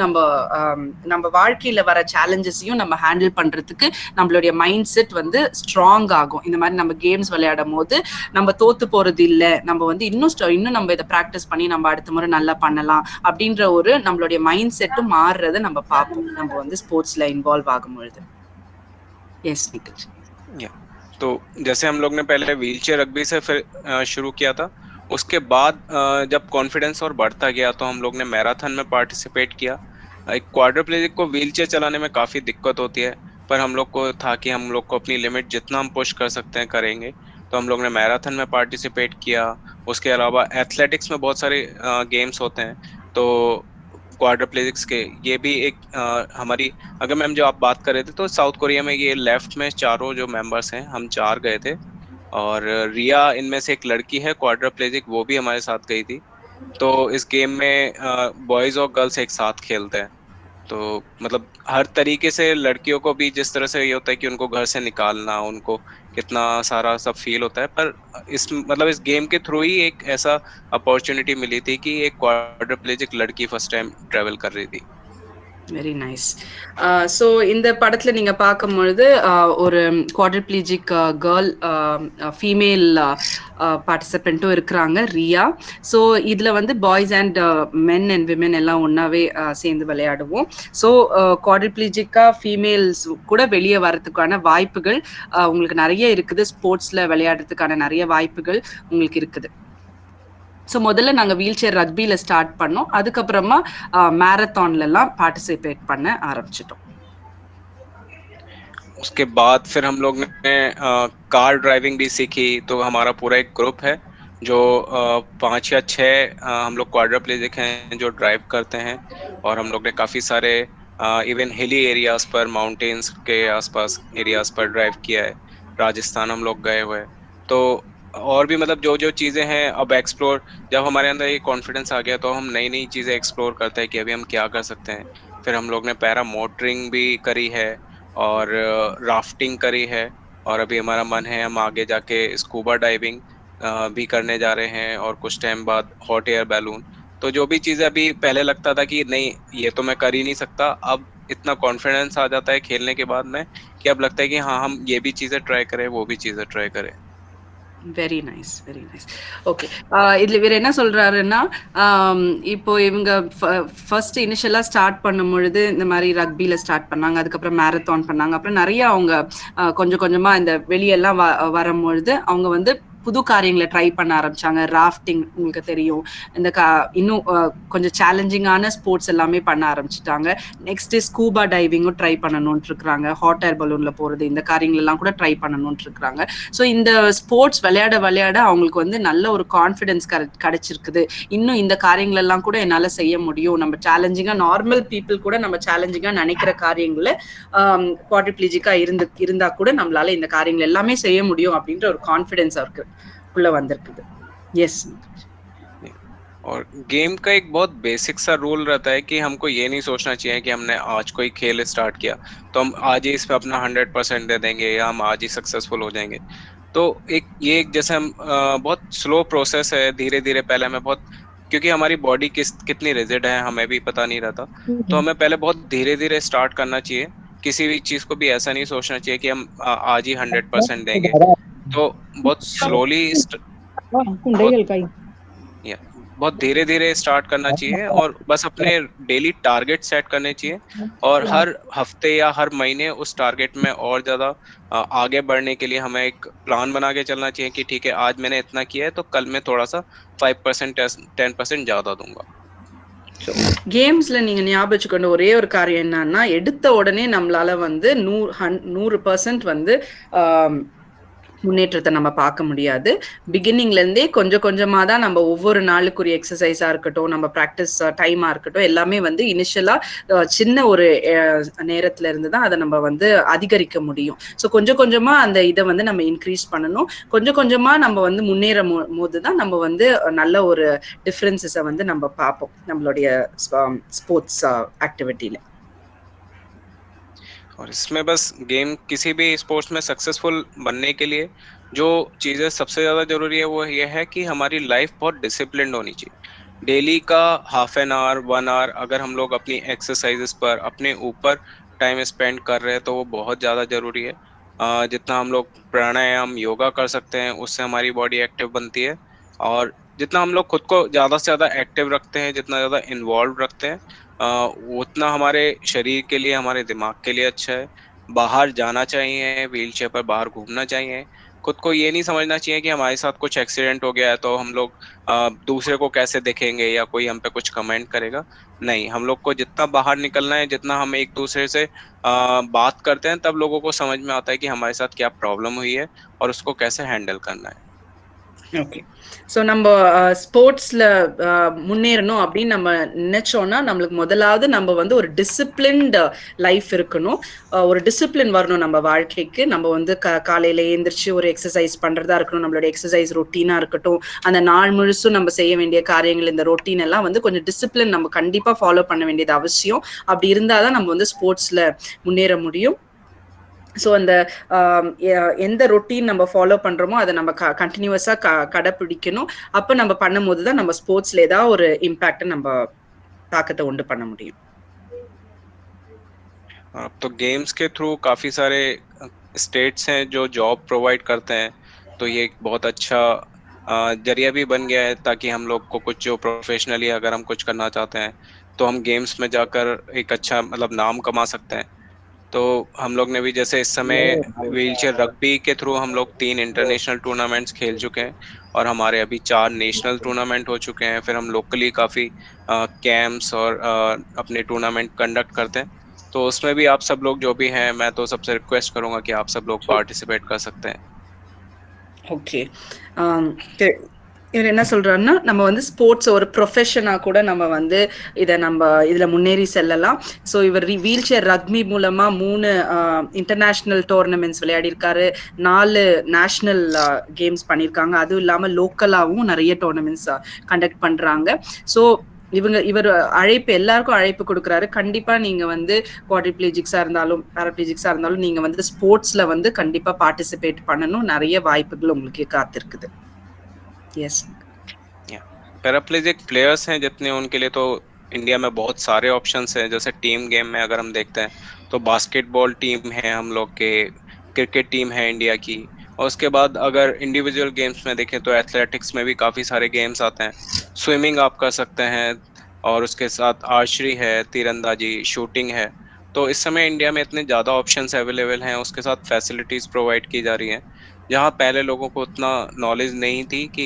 நம்ம வாழ்க்கையில வர சேலஞ்சஸையும் நம்ம ஹேண்டில் பண்றதுக்கு நம்மளுடைய மைண்ட் செட் வந்து ஸ்ட்ராங் ஆகும். இந்த மாதிரி நம்ம கேம்ஸ் விளையாடும் போது நம்ம தோத்து போறது இல்ல, நம்ம வந்து இன்னும் நம்ம இதை பிராக்டிஸ் பண்ணி நம்ம அடுத்த முறை நல்லா பண்ணலாம் அப்படின்ற ஒரு நம்மளுடைய மைண்ட் செட்டும் மாறுறதை நம்ம பார்ப்போம் நம்ம வந்து ஸ்போர்ட்ஸ்ல இன்வால்வ் ஆகும் பொழுது. எஸ் நிக்கில்। तो जैसे हम लोग ने पहले व्हील चेयर रग्बी से फिर शुरू किया था, उसके बाद जब कॉन्फिडेंस और बढ़ता गया तो हम लोग ने मैराथन में पार्टिसिपेट किया। एक क्वाड्रप्लेजिक को व्हील चेयर चलाने में काफ़ी दिक्कत होती है, पर हम लोग को था कि हम लोग को अपनी लिमिट जितना हम पुश कर सकते हैं करेंगे। तो हम लोग ने मैराथन में पार्टिसिपेट किया। उसके अलावा एथलेटिक्स में बहुत सारे गेम्स होते हैं, तो क्वाड्रप्लेजिक्स के ये भी एक हमारी, अगर मैम जो आप बात कर रहे थे तो साउथ कोरिया में ये लेफ्ट में चारों जो मेंबर्स हैं हम 4 गए थे, और रिया इनमें से एक लड़की है क्वाड्रप्लेजिक, वो भी हमारे साथ गई थी। तो इस गेम में बॉयज और गर्ल्स एक साथ खेलते हैं। तो मतलब हर तरीके से लड़कियों को भी जिस तरह से ये होता है कि उनको घर से निकालना, उनको कितना सारा सब फील होता है, पर इस गेम के थ्रू ही एक ऐसा अपॉर्चुनिटी मिली थी कि एक क्वाड्रप्लेजिक लड़की फर्स्ट टाइम ट्रेवल कर रही थी। Very nice. ஸோ இந்த படத்தில் நீங்கள் பார்க்கும்பொழுது ஒரு குவாட்ரிப்ளீஜிக் கேர்ள் ஃபீமேல் பார்ட்டிசிபெண்ட்டும் இருக்கிறாங்க, ரியா. ஸோ இதில் வந்து boys and men and women எல்லாம் ஒன்றாவே சேர்ந்து விளையாடுவோம். ஸோ குவாட்ரிப்ளீஜிக்காக ஃபீமேல்ஸ் கூட வெளியே வரதுக்கான வாய்ப்புகள் உங்களுக்கு நிறைய இருக்குது. ஸ்போர்ட்ஸில் விளையாடுறதுக்கான நிறைய வாய்ப்புகள் உங்களுக்கு இருக்குது. ஸோ முதல்ல நாங்கள் வீல் சேர் ரக்பியில் ஸ்டார்ட் பண்ணோம், அதுக்கப்புறமா मैराथनலாம் பார்ட்டிசிபேட் பண்ண ஆரம்பிச்சிட்டோம். उसके बाद फिर हम लोग ने कार ड्राइविंग भी सीखी। तो हमारा पूरा एक ग्रुप है जो 5 या 6 हम लोग क्वाड्रप्लेजिक हैं जो ड्राइव करते हैं, और हम लोग ने काफ़ी सारे इवन हिली एरियाज़ पर, माउंटेन्स के आसपास एरियाज़ पर ड्राइव किया है। राजस्थान हम लोग गए हुए, तो और भी मतलब जो जो चीज़ें हैं अब एक्सप्लोर, जब हमारे अंदर ये कॉन्फिडेंस आ गया तो हम नई नई चीज़ें एक्सप्लोर करते हैं कि अभी हम क्या कर सकते हैं। फिर हम लोग ने पैरा मोटरिंग भी करी है और राफ्टिंग करी है, और अभी हमारा मन है हम आगे जाके स्कूबा डाइविंग भी करने जा रहे हैं, और कुछ टाइम बाद हॉट एयर बैलून। तो जो भी चीज़ें अभी पहले लगता था कि नहीं ये तो मैं कर ही नहीं सकता, अब इतना कॉन्फिडेंस आ जाता है खेलने के बाद में कि अब लगता है कि हाँ हम ये भी चीज़ें ट्राई करें, वो भी चीज़ें ट्राई करें। Very nice, very nice. Okay. இதுல இவரு என்ன சொல்றாருன்னா, இப்போ இவங்க ஃபர்ஸ்ட் இனிஷியலா ஸ்டார்ட் பண்ணும்பொழுது, இந்த மாரி ரக்பில ஸ்டார்ட் பண்ணாங்க. அதுக்கப்புறம் மேரத்தான் பண்ணாங்க. அப்புறம் நெறைய அவங்க கொஞ்சம் கொஞ்சமா இந்த வெளியெல்லாம் வரும்பொழுது, அவங்க வந்து புது காரியங்கள ட்ரை பண்ண ஆரம்பிச்சாங்க. ராஃப்டிங் உங்களுக்கு தெரியும். இந்த இன்னும் கொஞ்சம் சேலஞ்சிங்கான ஸ்போர்ட்ஸ் எல்லாமே பண்ண ஆரம்பிச்சுட்டாங்க. நெக்ஸ்ட் ஸ்கூபா டைவிங்கும் ட்ரை பண்ணணும்னு இருக்கிறாங்க. ஹாட் ஏர் பலூன்ல போறது, இந்த காரியங்கள் எல்லாம் கூட ட்ரை பண்ணணும்னு இருக்கிறாங்க. ஸோ இந்த ஸ்போர்ட்ஸ் விளையாட விளையாட அவங்களுக்கு வந்து நல்ல ஒரு கான்ஃபிடன்ஸ் கிடைச்சிருக்குது. இன்னும் இந்த காரியங்கள் எல்லாம் கூட என்னால செய்ய முடியும். நம்ம சேலஞ்சிங்கா நார்மல் பீப்புள் கூட நம்ம சேலஞ்சிங்கா நினைக்கிற காரியங்களை குவாட்ரிப்ளீஜிக்கா இருந்தா கூட நம்மளால இந்த காரியங்கள் எல்லாமே செய்ய முடியும் அப்படின்ற ஒரு கான்ஃபிடன்ஸ் அவருக்கு உள்ள வந்திருக்குது. எஸ். और गेम का एक बहुत बेसिक सा रूल रहता है कि हमको ये नहीं सोचना चाहिए कि हमने आज कोई खेल स्टार्ट किया तो हम आज ही इस पे अपना 100% दे देंगे या हम आज ही सक्सेसफुल हो जाएंगे। तो एक जैसे हम बहुत स्लो प्रोसेस है, धीरे धीरे पहले हमें बहुत, क्योंकि हमारी बॉडी कितनी रिजिड है हमें भी पता नहीं रहता, तो हमें पहले बहुत धीरे धीरे स्टार्ट करना चाहिए। किसी भी चीज को भी ऐसा नहीं सोचना चाहिए कि हम आज ही 100% देंगे। तो बहुत स्लोली बहुत या बहुत धीरे धीरे स्टार्ट करना चाहिए और बस अपने डेली टारगेट सेट करने चाहिए और हर हफ्ते या हर महीने उस टारगेट में और ज्यादा आगे बढ़ने के लिए हमें एक प्लान बना के चलना चाहिए कि ठीक है आज मैंने इतना किया है तो कल मैं थोड़ा सा 5% 10% ज्यादा दूंगा। கேம்ஸ்ல நீங்க ஞாபகம் வச்சுக்கொண்ட ஒரே ஒரு காரியம் என்னன்னா, எடுத்த உடனே நம்மளால வந்து 100% வந்து முன்னேற்றத்தை நம்ம பார்க்க முடியாது. பிகினிங்ல இருந்தே கொஞ்சம் கொஞ்சமா தான் நம்ம ஒவ்வொரு நாளுக்குரிய எக்ஸசைஸா இருக்கட்டும், நம்ம பிராக்டிஸ் டைமா இருக்கட்டும், எல்லாமே வந்து இனிஷியலா சின்ன ஒரு நேரத்துல இருந்து தான் அதை நம்ம வந்து அதிகரிக்க முடியும். ஸோ கொஞ்சம் கொஞ்சமா அந்த இதை வந்து நம்ம இன்க்ரீஸ் பண்ணணும். கொஞ்சம் கொஞ்சமா நம்ம வந்து முன்னேறும் போதுதான் நம்ம வந்து நல்ல ஒரு டிஃபரன்சஸை வந்து நம்ம பார்ப்போம் நம்மளுடைய ஸ்போர்ட்ஸ் ஆக்டிவிட்டியில। और इसमें बस गेम किसी भी स्पोर्ट्स में सक्सेसफुल बनने के लिए जो चीजें सबसे ज्यादा जरूरी है वो ये है कि हमारी लाइफ बहुत डिसिप्लिन्ड होनी चाहिए। डेली का हाफ एन आवर 1 आवर अगर हम लोग अपनी एक्सरसाइजेस पर अपने ऊपर टाइम स्पेंड कर रहे हैं तो वो बहुत ज्यादा जरूरी है। जितना हम लोग प्राणायाम योगा कर सकते हैं उससे हमारी बॉडी एक्टिव बनती है और जितना हम लोग खुद को ज्यादा से ज्यादा एक्टिव रखते हैं, जितना ज्यादा इन्वॉल्व रखते हैं, उतना हमारे शरीर के लिए हमारे दिमाग के लिए अच्छा है। बाहर जाना चाहिए, व्हील चेयर पर बाहर घूमना चाहिए। खुद को ये नहीं समझना चाहिए कि हमारे साथ कुछ एक्सीडेंट हो गया है तो हम लोग दूसरे को कैसे देखेंगे या कोई हम पे कुछ कमेंट करेगा। नहीं, हम लोग को जितना बाहर निकलना है, जितना हम एक दूसरे से बात करते हैं तब लोगों को समझ में आता है कि हमारे साथ क्या प्रॉब्लम हुई है और उसको कैसे हैंडल करना है। ஓகே. ஸோ நம்ம ஸ்போர்ட்ஸ்ல முன்னேறணும் அப்படின்னு நம்ம நினைச்சோம்னா நம்மளுக்கு முதலாவது நம்ம வந்து ஒரு டிசிப்ளின்டு லைஃப் இருக்கணும். ஒரு டிசிப்ளின் வரணும் நம்ம வாழ்க்கைக்கு. நம்ம வந்து காலையில எழுந்திரிச்சு ஒரு எக்ஸசைஸ் பண்றதா இருக்கணும். நம்மளோட எக்ஸசைஸ் ரொட்டீனா இருக்கட்டும். அந்த நாள் முழுசும் நம்ம செய்ய வேண்டிய காரியங்கள், இந்த ரொட்டீன் எல்லாம் வந்து கொஞ்சம் டிசிப்ளின் நம்ம கண்டிப்பா ஃபாலோ பண்ண வேண்டியது அவசியம். அப்படி இருந்தாதான் நம்ம வந்து ஸ்போர்ட்ஸ்ல முன்னேற முடியும். ஸோ அந்த எந்த ரொட்டீன் நம்ம ஃபாலோ பண்றோமோ அதை நம்ம கண்டினியூஸா கடைப்பிடிக்கணும். அப்ப நம்ம பண்ணும் போதுதான் நம்ம ஸ்போர்ட்ஸ்ல ஏதாவது ஒரு இம்பாக்ட் நம்ம தாக்கத்தை உண்டு பண்ண முடியும்। तो गेम्स के थ्रू काफी सारे स्टेट्स हैं जो जॉब प्रोवाइड करते हैं, तो ये एक बहुत अच्छा जरिया भी बन गया है ताकि हम लोग को कुछ जो प्रोफेशनली अगर हम कुछ करना चाहते हैं तो हम गेम्स में जाकर एक अच्छा मतलब नाम कमा सकते हैं। तो हम लोग ने भी जैसे इस समय व्हीलचेयर रग्बी के थ्रू हम लोग 3 इंटरनेशनल टूर्नामेंट्स खेल चुके हैं और हमारे अभी 4 नेशनल टूर्नामेंट हो चुके हैं। फिर हम लोकली काफ़ी कैंप्स और अपने टूर्नामेंट कंडक्ट करते हैं। तो उसमें भी आप सब लोग जो भी हैं, मैं तो सबसे रिक्वेस्ट करूंगा कि आप सब लोग पार्टिसिपेट कर सकते हैं। ஓகே. இவர் என்ன சொல்றாருன்னா, நம்ம வந்து ஸ்போர்ட்ஸ் ஒரு ப்ரொஃபஷனா கூட நம்ம வந்து இதுல முன்னேறி செல்லலாம். ஸோ இவர் வீல் சேர் ரக்பி மூலமா 3 இன்டர்நேஷனல் டோர்னமெண்ட்ஸ் விளையாடி இருக்காரு. 4 நேஷனல் கேம்ஸ் பண்ணியிருக்காங்க. அதுவும் இல்லாம லோக்கலாவும் நிறைய டோர்னமெண்ட்ஸ் கண்டக்ட் பண்றாங்க. ஸோ இவர் எல்லாருக்கும் அழைப்பு கொடுக்குறாரு. கண்டிப்பா நீங்க வந்து குவாட்ரிப்ளீஜிக்ஸா இருந்தாலும் பேராப்ளீஜிக்ஸா இருந்தாலும் நீங்க வந்து ஸ்போர்ட்ஸ்ல வந்து கண்டிப்பா பார்ட்டிசிபேட் பண்ணணும். நிறைய வாய்ப்புகள் உங்களுக்கு காத்திருக்குது। यस। पैराप्लेजिक प्लेयर्स हैं जितने, उनके लिए तो इंडिया में बहुत सारे ऑप्शंस हैं। जैसे टीम गेम में अगर हम देखते हैं तो बास्केटबॉल टीम है हम लोग के, क्रिकेट टीम है इंडिया की, और उसके बाद अगर इंडिविजुअल गेम्स में देखें तो एथलेटिक्स में भी काफी सारे गेम्स आते हैं। स्विमिंग आप कर सकते हैं, और उसके साथ आर्चरी है, तीरंदाजी, शूटिंग है। तो इस समय इंडिया में इतने ज्यादा ऑप्शंस अवेलेबल हैं, उसके साथ फैसिलिटीज प्रोवाइड की जा रही हैं, जहाँ पहले लोगों को उतना नॉलेज नहीं थी कि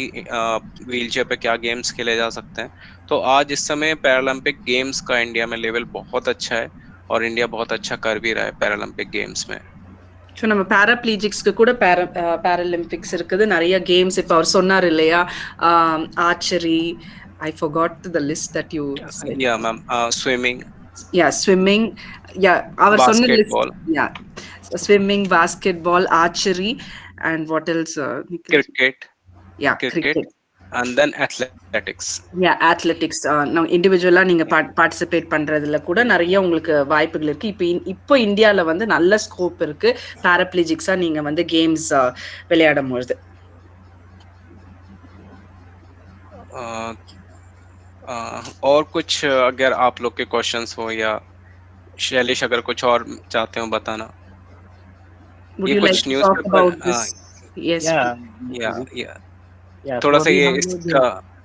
व्हील चेयर पे क्या गेम्स खेले जा सकते हैं। तो आज इस समय पैरालंपिक गेम्स का इंडिया में लेवल बहुत अच्छा है, और इंडिया बहुत अच्छा कर भी रहा है पैरालंपिक गेम्स में। ஸோ நம்ம பேராப்ளீஜிக்ஸ்க்கு கூட பேரலிம்பிக்ஸ் இருக்குது, நிறைய கேம்ஸ். இப்போ அவர் சொன்னார் இல்லையா, archery, I forgot the list that you said. Yeah ma'am, swimming, Yeah, swimming. Yeah, அவர் சொன்ன list. Basketball, Yeah, swimming, basketball, archery, and what else, Nikhil? Cricket, Yeah, cricket cricket. And then athletics. Athletics. நம்ம இண்டிவிஜுவலாக நீங்கள் participate பண்ணுறதுல கூட நிறைய உங்களுக்கு வாய்ப்புகள் இருக்குது. இப்போ இந்தியாவில் வந்து நல்ல ஸ்கோப் இருக்குது பேராப்ளீஜிக்ஸாக நீங்கள் வந்து கேம்ஸ் விளையாடும் பொழுது. और कुछ अगर आप लोग के क्वेश्चंस हो, या शैलेश अगर कुछ और चाहते हो बताना। Would ये you like कुछ to talk newspaper, about this? Yes. या या या थोड़ा तो सा अभी ये हम लोग इसका,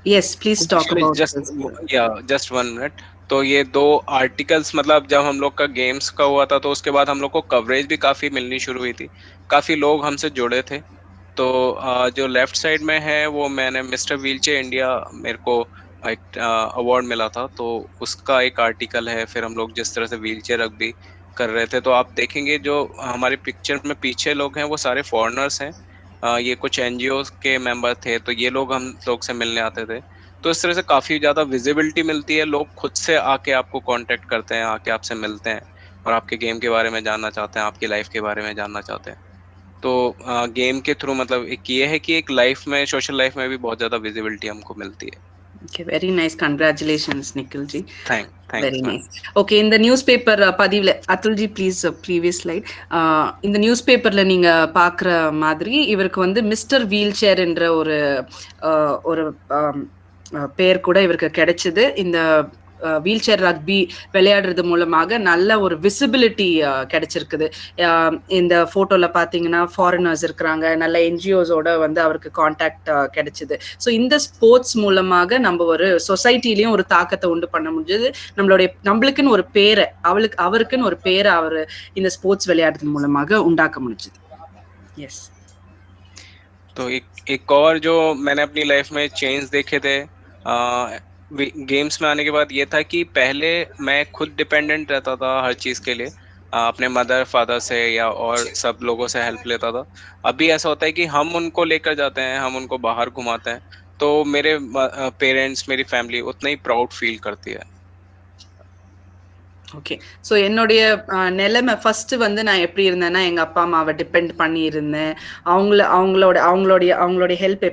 Yes, please talk actually about just, this. या जस्ट 1 मिनट। तो ये 2 आर्टिकल्स, मतलब जब हम लोग का गेम्स का हुआ था तो उसके बाद हम लोग को कवरेज भी काफी मिलनी शुरू हुई थी, काफी लोग हमसे जुड़े थे। तो जो लेफ्ट साइड में है वो मैंने मिस्टर व्हीलचेयर इंडिया, मेरे को एक अवार्ड मिला था, तो उसका एक आर्टिकल है। फिर हम लोग जिस तरह से व्हीलचेयर रग्बी कर रहे थे, तो आप देखेंगे जो हमारे पिक्चर में पीछे लोग हैं वो सारे फॉरेनर्स हैं। ये कुछ एनजीओ के मेंबर थे, तो ये लोग हम लोग से मिलने आते थे। तो इस तरह से काफी ज्यादा विजिबिलिटी मिलती है, लोग खुद से आके आपको कांटेक्ट करते हैं, आके आपसे मिलते हैं, और आपके गेम के बारे में जानना चाहते हैं, आपकी लाइफ के बारे में जानना चाहते हैं। तो गेम के थ्रू मतलब एक ये है कि एक लाइफ में, सोशल लाइफ में भी बहुत ज्यादा विजिबिलिटी हमको मिलती है। Okay, very nice. Congratulations, Nikhil ji. Very thanks ma'am. nice. Okay, in the newspaper பதிவுல அத்துல்ஜி ப்ளீஸ் ப்ரீவியஸ் ஸ்லைட். இந்த நியூஸ் பேப்பர்ல நீங்க பார்க்குற மாதிரி இவருக்கு வந்து மிஸ்டர் வீல் சேர் என்ற ஒரு ஒரு பேர் கூட இவருக்கு கிடைச்சது. இந்த வீல் சேர் ரக்பி விளையாடுறது மூலமாக நல்ல ஒரு விசிபிலிட்டி கிடைச்சிருக்குது. இந்த ஃபோட்டோவில் பார்த்தீங்கன்னா ஃபாரினர்ஸ் இருக்கிறாங்க, நல்ல என்ஜிஓஸோட வந்து அவருக்கு கான்டாக்ட் கிடைச்சிது. ஸோ இந்த ஸ்போர்ட்ஸ் மூலமாக நம்ம ஒரு சொசைட்டிலையும் ஒரு தாக்கத்தை உண்டு பண்ண முடிஞ்சது. நம்மளுக்குன்னு ஒரு பேரை, அவருக்குன்னு ஒரு பேரை அவர் இந்த ஸ்போர்ட்ஸ் விளையாடுறது மூலமாக உண்டாக்க முடிஞ்சது. எஸ். तो एक और जो मैंने अपनी लाइफ में चेंज देखे थे गेम्स में आने के बाद, ये था कि पहले मैं खुद डिपेंडेंट रहता था हर चीज के लिए, अपने मदर फादर से या और सब लोगों से हेल्प लेता था। अभी ऐसा होता है कि हम उनको लेकर जाते हैं, हम उनको बाहर घुमाते हैं, तो मेरे पेरेंट्स, मेरी फैमिली उतना ही प्राउड फील करती है। ஓகே. ஸோ என்னுடைய நிலைமை ஃபஸ்ட்டு வந்து நான் எப்படி இருந்தேன்னா, எங்கள் அப்பா அம்மாவை டிபெண்ட் பண்ணி இருந்தேன். அவங்களுடைய ஹெல்ப்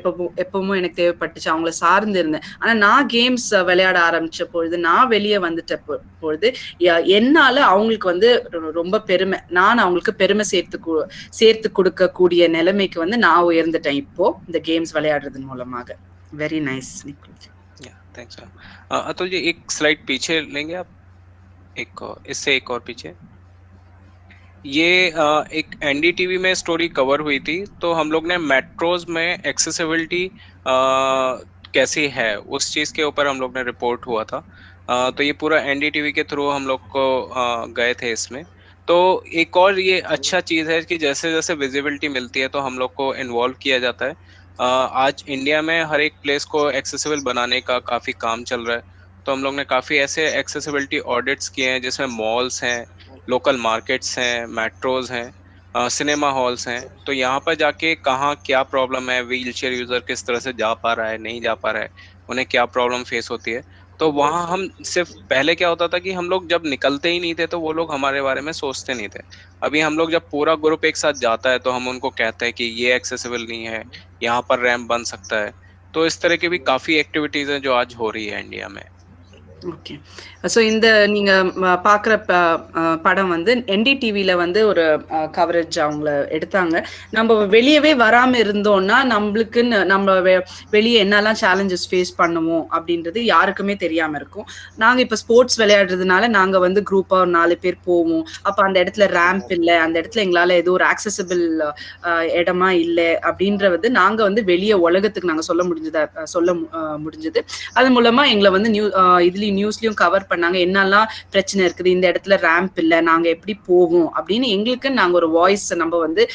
எப்பவும் எனக்கு தேவைப்பட்டுச்சு, அவங்கள சார்ந்து இருந்தேன். ஆனால் நான் கேம்ஸ் விளையாட ஆரம்பித்த பொழுது, நான் வெளியே வந்துட்ட பொழுது என்னால் அவங்களுக்கு வந்து ரொம்ப பெருமை, நான் அவங்களுக்கு பெருமை சேர்த்து கொடுக்கக்கூடிய நிலைமைக்கு வந்து நான் உயர்ந்துட்டேன் இப்போ இந்த கேம்ஸ் விளையாடுறது மூலமாக. Very nice Nikhil. Thanks ma'am. Atul ji एक स्लाइड पीछे लेंगे आप, इससे एक और पीछे। ये एक एनडीटीवी में स्टोरी कवर हुई थी, तो हम लोग ने मेट्रोज में एक्सेसिबिलिटी कैसी है उस चीज के ऊपर हम लोग ने रिपोर्ट हुआ था। तो ये पूरा एनडीटीवी के थ्रू हम लोग को गए थे इसमें। तो एक और ये अच्छा चीज है कि जैसे जैसे विजिबिलिटी मिलती है तो हम लोग को इन्वॉल्व किया जाता है। आज इंडिया में हर एक प्लेस को एक्सेसिबल बनाने का काफी काम चल रहा है। तो हम लोग ने काफी ऐसे एक्सेसिबिलिटी ऑडिट्स किए हैं, जिसमें मॉल्स हैं, लोकल मार्केट्स हैं, मेट्रोज हैं, सिनेमा हॉल्स हैं। तो यहाँ पर जाके कहाँ क्या प्रॉब्लम है, व्हील चेयर यूजर किस तरह से जा पा रहा है, नहीं जा पा रहा है, उन्हें क्या प्रॉब्लम फेस होती है, तो वहाँ हम सिर्फ, पहले क्या होता था कि हम लोग जब निकलते ही नहीं थे तो वो लोग हमारे बारे में सोचते नहीं थे। अभी हम लोग जब पूरा ग्रुप एक साथ जाता है तो हम उनको कहते हैं कि ये एक्सेसिबल नहीं है, यहाँ पर रैंप बन सकता है। तो इस तरह की भी काफी एक्टिविटीज हैं जो आज हो रही है इंडिया में। ஓகே. ஸோ இந்த நீங்க பார்க்குற படம் வந்து என்டிடிவில வந்து ஒரு கவரேஜ் அவங்கள எடுத்தாங்க. நம்ம வெளியவே வராம இருந்தோம்னா, நம்மளுக்குன்னு நம்ம வெளிய என்னலாம் சேலஞ்சஸ் ஃபேஸ் பண்ணுவோம் அப்படின்றது யாருக்குமே தெரியாம இருக்கும். நாங்க இப்ப ஸ்போர்ட்ஸ் விளையாடுறதுனால நாங்க வந்து குரூப்பா ஒரு 4 பேர் போவோம். அப்ப அந்த இடத்துல ரேம்ப் இல்ல. அந்த இடத்துல எங்களால ஏதோ ஒரு ஆக்சஸபிள் இடமா இல்ல அப்படின்றது நாங்க வந்து வெளிய உலகத்துக்கு நாங்க சொல்ல முடிஞ்சது. அது மூலமா எங்கள வந்து இதுலயும் நியூஸ்லயும் கவர் பண்ணாங்க. என்னெல்லாம் பிரச்சனை இருக்குது, இந்த இடத்துல ரேம்ப் இல்ல, நாங்க எப்படி போவோம் அப்படின்னு எங்களுக்கு நாங்க ஒரு வாய்ஸ் நம்ம வந்து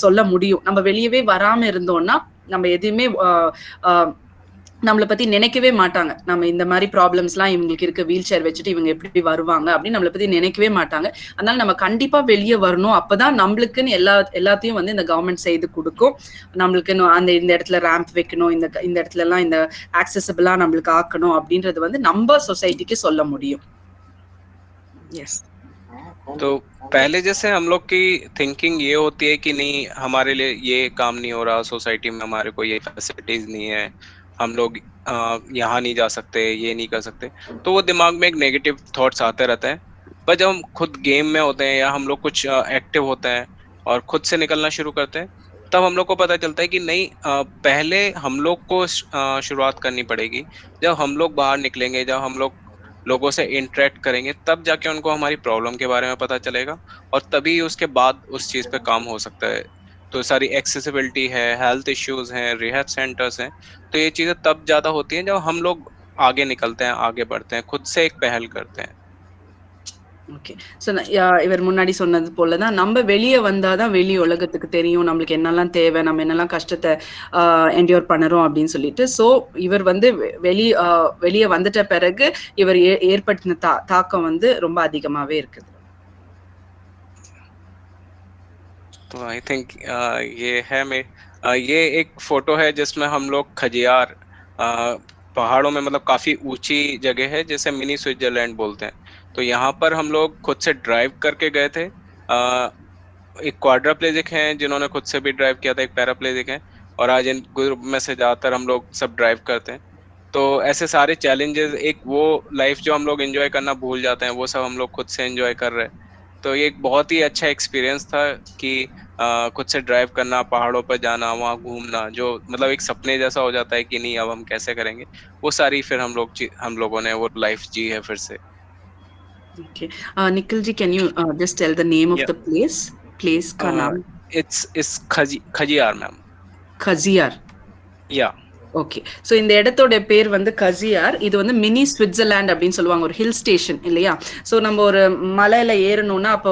சொல்ல முடியும். நம்ம வெளியவே வராம இருந்தோம்னா நம்ம எதுவுமே நம்மளை பத்தி நினைக்கவே மாட்டாங்க. நம்ம இந்த மாதிரி ப்ராப்ளம்ஸ் எல்லாம் இவங்களுக்கு இருக்க, வீல் சேர் வச்சுட்டு இவங்க எப்படி வருவாங்க அப்படின்னு நம்மளை பத்தி நினைக்கவே மாட்டாங்க. அதனால நம்ம கண்டிப்பா வெளியே வரணும். அப்பதான் நம்மளுக்குன்னு எல்லாத்தையும் வந்து இந்த கவர்மெண்ட் செய்து கொடுக்கும். நம்மளுக்குன்னு இந்த இடத்துல ரேம்ப் வைக்கணும், இந்த இடத்துல எல்லாம் இந்த ஆக்சசபிளா நம்மளுக்கு ஆக்கணும் அப்படின்றது வந்து நம்ம சொசைட்டிக்கு சொல்ல முடியும். यस तो पहले जैसे हम लोग की थिंकिंग ये होती है कि नहीं, हमारे लिए ये काम नहीं हो रहा, सोसाइटी में हमारे को ये फैसिलिटीज नहीं है, हम लोग यहाँ नहीं जा सकते, ये नहीं कर सकते, तो वो दिमाग में एक नेगेटिव थॉट्स आते रहते हैं। पर जब हम खुद गेम में होते हैं या हम लोग कुछ एक्टिव होते हैं और खुद से निकलना शुरू करते हैं, तब हम लोग को पता चलता है कि नहीं, पहले हम लोग को शुरुआत करनी पड़ेगी। जब हम लोग बाहर निकलेंगे, जब हम लोग लोगों से इंटरेक्ट करेंगे, तब जाके उनको हमारी प्रॉब्लम के बारे में पता चलेगा और तभी उसके बाद उस चीज पे काम हो सकता है। तो सारी एक्सेसिबिलिटी है, हेल्थ इश्यूज हैं, रिहैब सेंटर्स हैं, तो ये चीजें तब ज्यादा होती हैं जब हम लोग आगे निकलते हैं, आगे बढ़ते हैं, खुद से एक पहल करते हैं। ஓகே. ஸோ இவர் முன்னாடி சொன்னது போலதான், நம்ம வெளியே வந்தாதான் வெளி உலகத்துக்கு தெரியும் நம்மளுக்கு என்னெல்லாம் தேவை, நம்ம என்னெல்லாம் கஷ்டத்தை என்டியோர் பண்ணுறோம் அப்படின்னு சொல்லிட்டு. ஸோ இவர் வந்து வெளியே வந்துட்ட பிறகு இவர் ஏற்படுத்தின தாக்கம் வந்து ரொம்ப அதிகமாவே இருக்குது. तो आई थिंक ये है ये एक फोटो है जिसमें हम लोग खजियार पहाड़ों में, मतलब काफी ऊंची जगह है जैसे मिनी स्विट्जरलैंड बोलते हैं, तो यहाँ पर हम लोग खुद से ड्राइव करके गए थे। एक क्वाड्राप्लेजिक हैं जिन्होंने खुद से भी ड्राइव किया था, एक पैराप्लेजिक हैं, और आज इन ग्रुप में से ज्यादातर हम लोग सब ड्राइव करते हैं। तो ऐसे सारे चैलेंजेस, एक वो लाइफ जो हम लोग एंजॉय करना भूल जाते हैं, वो सब हम लोग खुद से एंजॉय कर रहे हैं। तो ये एक बहुत ही अच्छा एक्सपीरियंस था कि खुद से ड्राइव करना, पहाड़ों पर जाना, वहाँ घूमना, जो मतलब एक सपने जैसा हो जाता है कि नहीं अब हम कैसे करेंगे, वो सारी फिर हम लोगों ने वो लाइफ जी है फिर से। Okay. Nikhil ji, can you just tell the name of the place का नाम? It's Khajjiar ma'am. Khajjiar. Yeah. Okay. So இந்த இடத்தோட பேர் வந்து கசியார். இது வந்து மினி ஸ்விட்சர்லாண்ட் அப்படின்னு சொல்லுவாங்க, ஒரு ஹில் ஸ்டேஷன் இல்லையா. ஸோ நம்ம ஒரு மலையில ஏறணும்னா அப்போ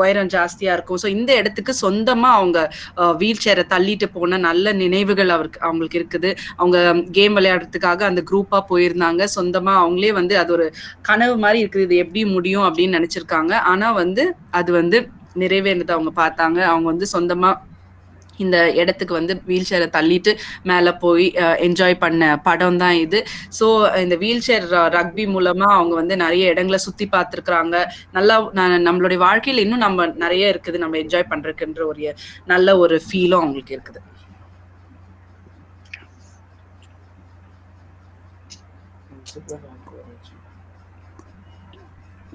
உயரம் ஜாஸ்தியா இருக்கும். ஸோ இந்த இடத்துக்கு சொந்தமா அவங்க வீல் சேரை தள்ளிட்டு போன நல்ல நினைவுகள் அவங்களுக்கு இருக்குது. அவங்க கேம் விளையாடுறதுக்காக அந்த குரூப்பா போயிருந்தாங்க. சொந்தமா அவங்களே வந்து அது ஒரு கனவு மாதிரி இருக்குது, இது எப்படி முடியும் அப்படின்னு நினைச்சிருக்காங்க. ஆனா வந்து அது வந்து நிறைவேறது அவங்க பார்த்தாங்க. அவங்க வந்து சொந்தமா இந்த இடத்துக்கு வந்து வீல் சேரை தள்ளிட்டு மேல போய் என்ஜாய் பண்ண படம் தான் இது. ஸோ இந்த வீல் சேர் ரக்பி மூலமா அவங்க வந்து நிறைய இடங்களை சுத்தி பார்த்துருக்குறாங்க. நல்லா நம்மளுடைய வாழ்க்கையில இன்னும் நம்ம நிறைய இருக்குது நம்ம என்ஜாய் பண்றதுக்குன்ற ஒரு நல்ல ஒரு ஃபீலும் அவங்களுக்கு இருக்குது.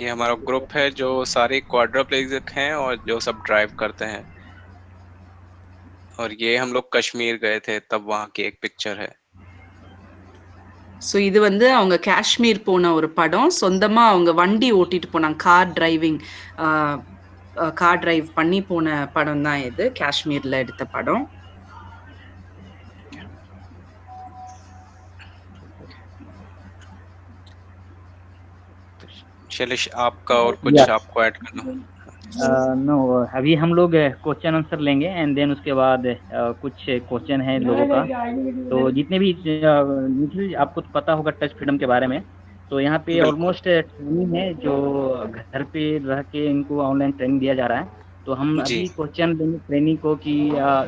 ये हमारा ग्रुप है जो सारे क्वाड्राप्लेजिक हैं और जो सब ड्राइव करते हैं, और ये हम लोग कश्मीर गए थे तब वहाँ की एक पिक्चर है। ஸோ இது வந்து அவங்க காஷ்மீர் போன ஒரு படம். சொந்தமா அவங்க வண்டி ஓட்டிட்டு போனாங்க, கார் டிரைவ் பண்ணி போன படம் தான் இது, காஷ்மீர்ல எடுத்த படம். शैलेश, आपका और कुछ आपको ऐड करना हो? नो, अभी हम लोग क्वेश्चन आंसर लेंगे एंड देन उसके बाद कुछ क्वेश्चन है लोगों का। तो जितने भी निखिल, आपको तो पता होगा टच फ्रीडम के बारे में, तो यहाँ पे ऑलमोस्ट ट्रेनिंग है जो घर पे रह के इनको ऑनलाइन ट्रेनिंग दिया जा रहा है। तो हम अभी क्वेश्चन देंगे ट्रेनिंग को कि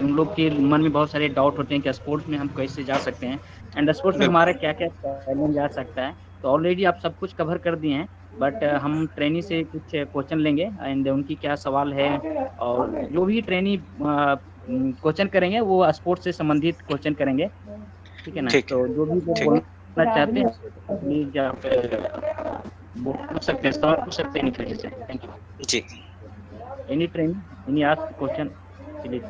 उन लोग के मन में बहुत सारे डाउट होते हैं कि स्पोर्ट्स में हम कैसे जा सकते हैं एंड स्पोर्ट्स में हमारा क्या क्या चैलेंज आ सकता है। तो ऑलरेडी आप सब कुछ कवर कर दिए हैं, बट हम ट्रेनी से कुछ क्वेश्चन लेंगे एंड उनकी क्या सवाल है, और जो भी ट्रेनी क्वेश्चन करेंगे वो स्पोर्ट्स से संबंधित क्वेश्चन करेंगे, ठीक है ना। तो जो भी चाहते हैं प्लीज आप पूछ सकते हैं, सवाल पूछ सकते हैं निखिल जी से। Thank you. जी। Any train any ask question please.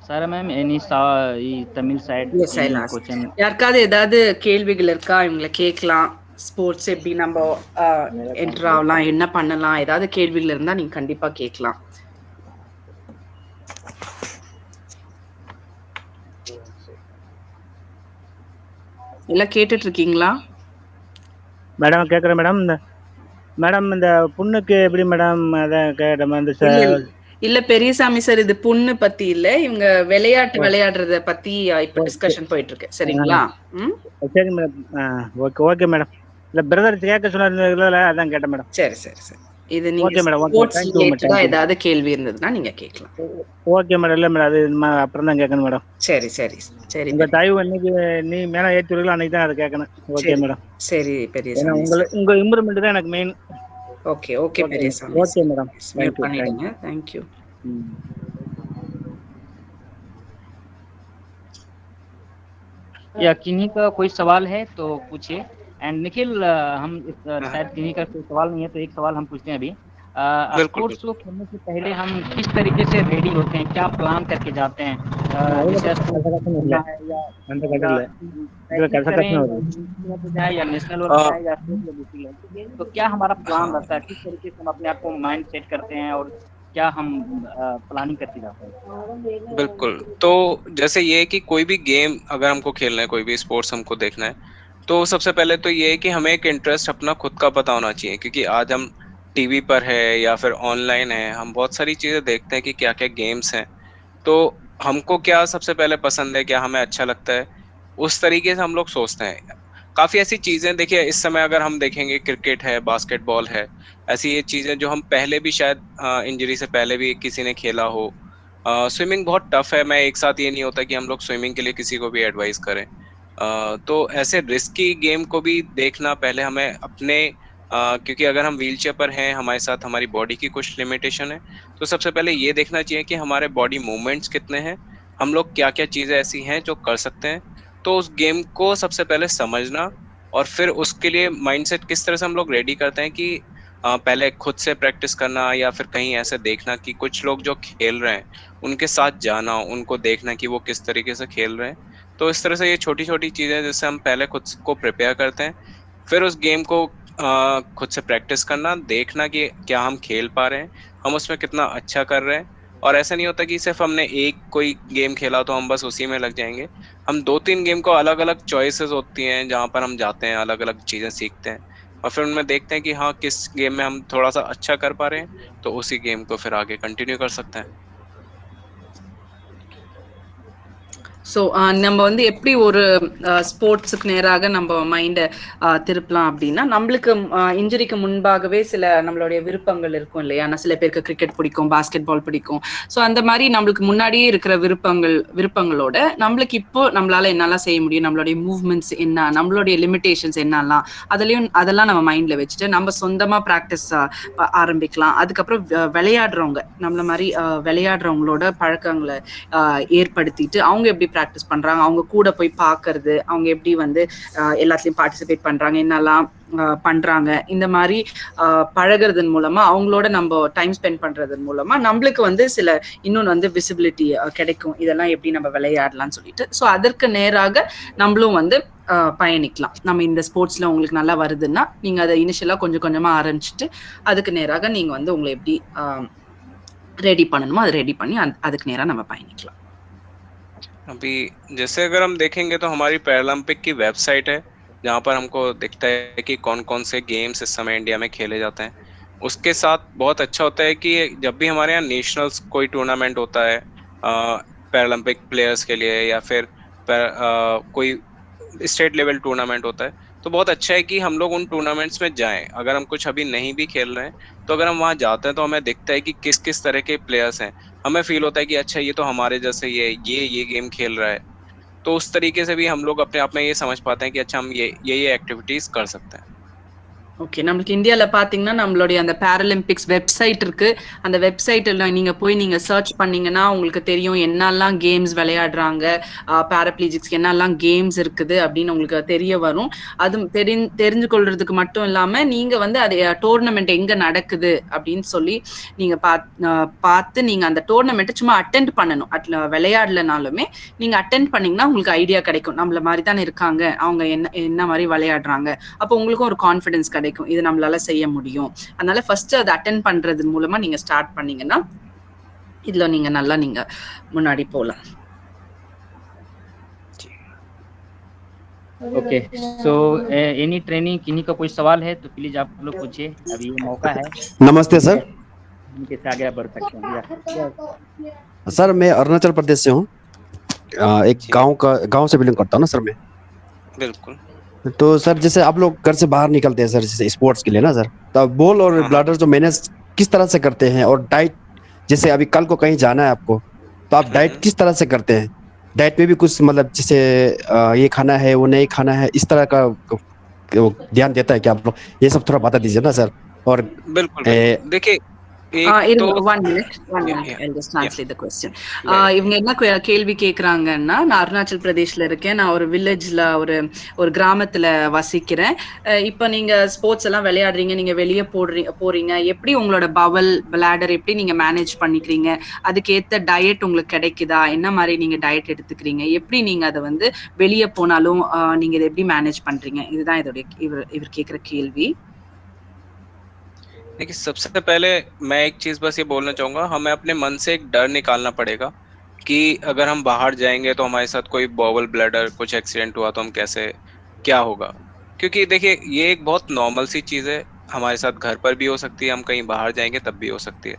Sara ma'am any Tamil side Yes, any I'll ask. Question? யாருக்காவது ஏதாவது கேள்விகள் இருக்கா? இவங்களை கேட்கலாம். ஸ்போர்ட்ஸ் எப்படி நம்ம என்டர் ஆகலாம், என்ன பண்ணலாம், ஏதாவது கேள்விகள் இருந்தா நீங்க கண்டிப்பா கேட்கலாம். எல்லாம் கேட்டுட்டு இருக்கீங்களா? மேடம் கேட்குறேன் மேடம். இந்த மேடம் இந்த புண்ணுக்கு எப்படி மேடம் அதான் கேட்டோம் இந்த இல்ல பெரியசாமி சார், இது புண்ணு பத்தி இல்ல, இவங்க விளையாட்டு விளையாடுறத பத்தி இப்ப டிஸ்கஷன் போயிட்டு இருக்கு. சரிங்களா? சரி மேடம். Okay okay madam. இல்ல பிரதர் கேட்க சொன்னாரு, அதான் கேட்டேன் மேடம். சரி சரி சரி. இது நீங்க ஓகே மேடம். ஸ்போர்ட்ஸ் ரிலேட்டடா ஏதாவது கேள்வி இருந்ததுன்னா நீங்க கேட்கலாம். Okay madam. இல்லை மேடம் அது அப்புறம் தான் கேட்கணும் மேடம். சரி சரி சரி. உங்க தயவு இன்னைக்கு நீ மேலே ஏற்றி விடுக்கலாம், அன்னைக்கு தான் அதை கேட்கணும். Okay madam. சரி பெரியசாமி. உங்க இம்ப்ரூவ்மெண்ட் தான் எனக்கு main. Okay okay Periyasamy. Okay madam. Mute பண்ணிடுங்க. Thank you. या किन्हीं का कोई सवाल है तो पूछिए। एंड निखिल हम शायद किन्हीं का कोई सवाल नहीं है तो एक सवाल हम पूछते हैं अभी। स्पोर्ट्स को खेलने से पहले हम किस तरीके से रेडी होते हैं, क्या प्लान करके जाते हैं? या नेशनल तो क्या हमारा प्लान रहता है, किस तरीके से हम अपने आप को माइंड सेट करते हैं और क्या हम प्लानिंग करके जाते हैं? बिल्कुल। तो जैसे ये है कि कोई भी गेम अगर हमको खेलना है, कोई भी स्पोर्ट्स हमको देखना है, तो सबसे पहले तो ये है कि हमें एक इंटरेस्ट अपना खुद का पता होना चाहिए, क्योंकि आज हम टीवी पर है या फिर ऑनलाइन है, हम बहुत सारी चीजें देखते हैं कि क्या क्या गेम्स हैं, तो हमको क्या सबसे पहले पसंद है, क्या हमें अच्छा लगता है, उस तरीके से हम लोग सोचते हैं। काफी ऐसी चीजें देखिए, इस समय अगर हम देखेंगे क्रिकेट है, बास्केटबॉल है, ऐसी ये चीजें जो हम पहले भी शायद इंजरी से पहले भी किसी ने खेला हो। स्विमिंग बहुत टफ है, मैं एक साथ ये नहीं होता कि हम लोग स्विमिंग के लिए किसी को भी एडवाइस करें। तो ऐसे रिस्की गेम को भी देखना पहले हमें अपने क्योंकि अगर हम व्हीलचेयर पर हैं, हमारे साथ हमारी बॉडी की कुछ लिमिटेशन है, तो सबसे पहले ये देखना चाहिए कि हमारे बॉडी मूवमेंट्स कितने हैं, हम लोग क्या क्या चीजें ऐसी हैं जो कर सकते हैं। तो उस गेम को सबसे पहले समझना और फिर उसके लिए माइंडसेट किस तरह से हम लोग रेडी करते हैं कि पहले खुद से प्रैक्टिस करना या फिर कहीं ऐसे देखना कि कुछ लोग जो खेल रहे हैं उनके साथ जाना, उनको देखना कि वो किस तरीके से खेल रहे हैं। तो इस तरह से ये छोटी छोटी चीजें जिससे हम पहले खुद को प्रिपेयर करते हैं, फिर उस गेम को खुद से प्रैक्टिस करना, देखना कि क्या हम खेल पा रहे हैं, हम उसमें कितना अच्छा कर रहे हैं। और ऐसा नहीं होता कि सिर्फ हमने एक कोई गेम खेला तो हम बस उसी में लग जाएंगे। हम 2-3 गेम को अलग अलग चॉइसेस होती हैं जहाँ पर हम जाते हैं, अलग अलग चीजें सीखते हैं और फिर उनमें देखते हैं कि हाँ किस गेम में हम थोड़ा सा अच्छा कर पा रहे हैं, तो उसी गेम को फिर आगे कंटिन्यू कर सकते हैं। ஸோ நம்ம வந்து எப்படி ஒரு ஸ்போர்ட்ஸுக்கு நேராக நம்ம மைண்டை திருப்பலாம் அப்படின்னா, நம்மளுக்கு இன்ஜுரிக்கு முன்பாகவே சில நம்மளுடைய விருப்பங்கள் இருக்கும் இல்லையா? ஆனால் சில பேருக்கு கிரிக்கெட் பிடிக்கும், பாஸ்கெட் பால் பிடிக்கும். ஸோ அந்த மாதிரி நம்மளுக்கு முன்னாடியே இருக்கிற விருப்பங்களோட நம்மளுக்கு இப்போ நம்மளால என்னெல்லாம் செய்ய முடியும், நம்மளுடைய மூவ்மெண்ட்ஸ் என்ன, நம்மளுடைய லிமிடேஷன்ஸ் என்னெல்லாம், அதெல்லாம் நம்ம மைண்ட்ல வச்சுட்டு நம்ம சொந்தமா ப்ராக்டிஸ் ஆரம்பிக்கலாம். அதுக்கப்புறம் விளையாடுறவங்க, நம்மள மாதிரி விளையாடுறவங்களோட பழக்கங்களை ஏற்படுத்திட்டு அவங்க எப்படி ப்ராக்டிஸ் பண்றாங்க, அவங்க கூட போய் பார்க்கறது, அவங்க எப்படி வந்து எல்லாத்துலயும் பார்ட்டிசிபேட் பண்றாங்க, என்னெல்லாம் பண்றாங்க, இந்த மாதிரி பழகிறதன் மூலமா அவங்களோட நம்ம டைம் ஸ்பெண்ட் பண்றதன் மூலமா நம்மளுக்கு வந்து சில இன்னொன்று வந்து விசிபிலிட்டி கிடைக்கும், இதெல்லாம் எப்படி நம்ம விளையாடலாம்னு சொல்லிட்டு. ஸோ அதற்கு நேராக நம்மளும் வந்து பயணிக்கலாம். நம்ம இந்த ஸ்போர்ட்ஸ்ல உங்களுக்கு நல்லா வருதுன்னா நீங்க அதை இனிஷியலா கொஞ்சம் கொஞ்சமா ஆரம்பிச்சுட்டு அதுக்கு நேராக நீங்க வந்து உங்களை எப்படி रेडी பண்ணணுமோ அதை ரெடி பண்ணி அதுக்கு நேரா நம்ம பயணிக்கலாம். अभी जैसे अगर हम देखेंगे तो हमारी पैरालंपिक की वेबसाइट है जहाँ पर हमको दिखता है कि कौन कौन से गेम्स इस समय इंडिया में खेले जाते हैं। उसके साथ बहुत अच्छा होता है कि जब भी हमारे यहाँ नेशनल्स कोई टूर्नामेंट होता है पैरालंपिक प्लेयर्स के लिए या फिर कोई स्टेट लेवल टूर्नामेंट होता है, तो बहुत अच्छा है कि हम लोग उन टूर्नामेंट्स में जाएं। अगर हम कुछ अभी नहीं भी खेल रहे हैं तो अगर हम वहाँ जाते हैं तो हमें दिखता है कि किस किस तरह के प्लेयर्स हैं, हमें फील होता है कि अच्छा ये तो हमारे जैसे ये गेम खेल रहा है। तो उस तरीके से भी हम लोग अपने आप में ये समझ पाते हैं कि अच्छा हम ये एक्टिविटीज कर सकते हैं। ஓகே. நம்மளுக்கு இந்தியால பார்த்தீங்கன்னா, நம்மளுடைய அந்த பாராலிம்பிக்ஸ் வெப்சைட் இருக்கு. அந்த வெப்சைட்ல நீங்க போய் நீங்க சர்ச் பண்ணீங்கன்னா, உங்களுக்கு தெரியும் என்னல்லாம் கேம்ஸ் விளையாடுறாங்க, பாராப்ளீஜிக்ஸ்க்கு என்னல்லாம் கேம்ஸ் இருக்குது அப்படின்னு உங்களுக்கு தெரிய வரும். அது தெரிஞ்சு கொள்றதுக்கு மட்டும் இல்லாம, நீங்க வந்து அது டோர்னமெண்ட் எங்க நடக்குது அப்படின்னு சொல்லி நீங்க பார்த்து நீங்க அந்த டோர்னமெண்ட்ட சும்மா அட்டெண்ட் பண்ணணும். விளையாடலனாலுமே நீங்க அட்டெண்ட் பண்ணீங்கன்னா உங்களுக்கு ஐடியா கிடைக்கும். நம்மள மாரி தானே இருக்காங்க. அவங்க என்ன மாரி விளையாடுறாங்க. அப்போ உங்களுக்கும் ஒரு கான்ஃபிடன்ஸ் கிடைக்கும். இது நம்மளால செய்ய முடியும். அதனால ஃபர்ஸ்ட் அதை அட்டெண்ட் பண்றது மூலமா நீங்க ஸ்டார்ட் பண்ணீங்கன்னா இதுல நீங்க நல்லா நீங்க முன்னாடி போலாம். ओके, सो एनी ट्रेनिंग किन्हीं का कोई सवाल है तो प्लीज आप लोग पूछिए, अभी ये मौका है। नमस्ते सर। इनके से आगे बढ़ सकते हैं। सर मैं अरुणाचल प्रदेश से हूँ, एक गांव से बिलोंग करता हूँ ना सर मैं। बिल्कुल। तो सर जैसे आप लोग घर से बाहर निकलते हैं सर, जैसे स्पोर्ट्स के लिए ना सर, तो बॉल और ब्लैडर जो मैनेज किस तरह से करते हैं, और डाइट जैसे अभी कल को कहीं जाना है आपको, तो आप डाइट किस तरह से करते हैं? डाइट में भी कुछ मतलब जैसे ये खाना है वो नहीं खाना है, इस तरह का ध्यान देता है कि आप लोग? ये सब थोड़ा बता दीजिए ना सर। और बिल्कुल देखिए one minute, I'll just translate the question. இவங்க என்ன கேள்வி கேக்குறாங்கன்னா, நான் அருணாச்சல் பிரதேஷ்ல இருக்கேன், நான் ஒரு வில்லேஜ்ல ஒரு கிராமத்துல வசிக்கிறேன். இப்ப நீங்க ஸ்போர்ட்ஸ் எல்லாம் விளையாடுறீங்க, நீங்க வெளியே போறீங்க, எப்படி உங்களோட பவல் பிளாடர் எப்படி நீங்க மேனேஜ் பண்ணிக்கிறீங்க, அதுக்கு ஏத்த டயட் உங்களுக்கு கிடைக்குதா, என்ன மாதிரி நீங்க டயட் எடுத்துக்கிறீங்க, எப்படி நீங்க அதை வந்து வெளியே போனாலும் நீங்க இதை எப்படி மேனேஜ் பண்றீங்க, இதுதான் இதோட இவர் கேக்குற கேள்வி. देखिए सबसे पहले मैं एक चीज बस ये बोलना चाहूंगा, हमें अपने मन से एक डर निकालना पड़ेगा कि अगर हम बाहर जाएंगे तो हमारे साथ कोई बॉवल ब्लैडर कुछ एक्सीडेंट हुआ तो हम कैसे, क्या होगा। क्योंकि देखिए ये एक बहुत नॉर्मल सी चीज है, हमारे साथ घर पर भी हो सकती है, हम कहीं बाहर जाएंगे तब भी हो सकती है।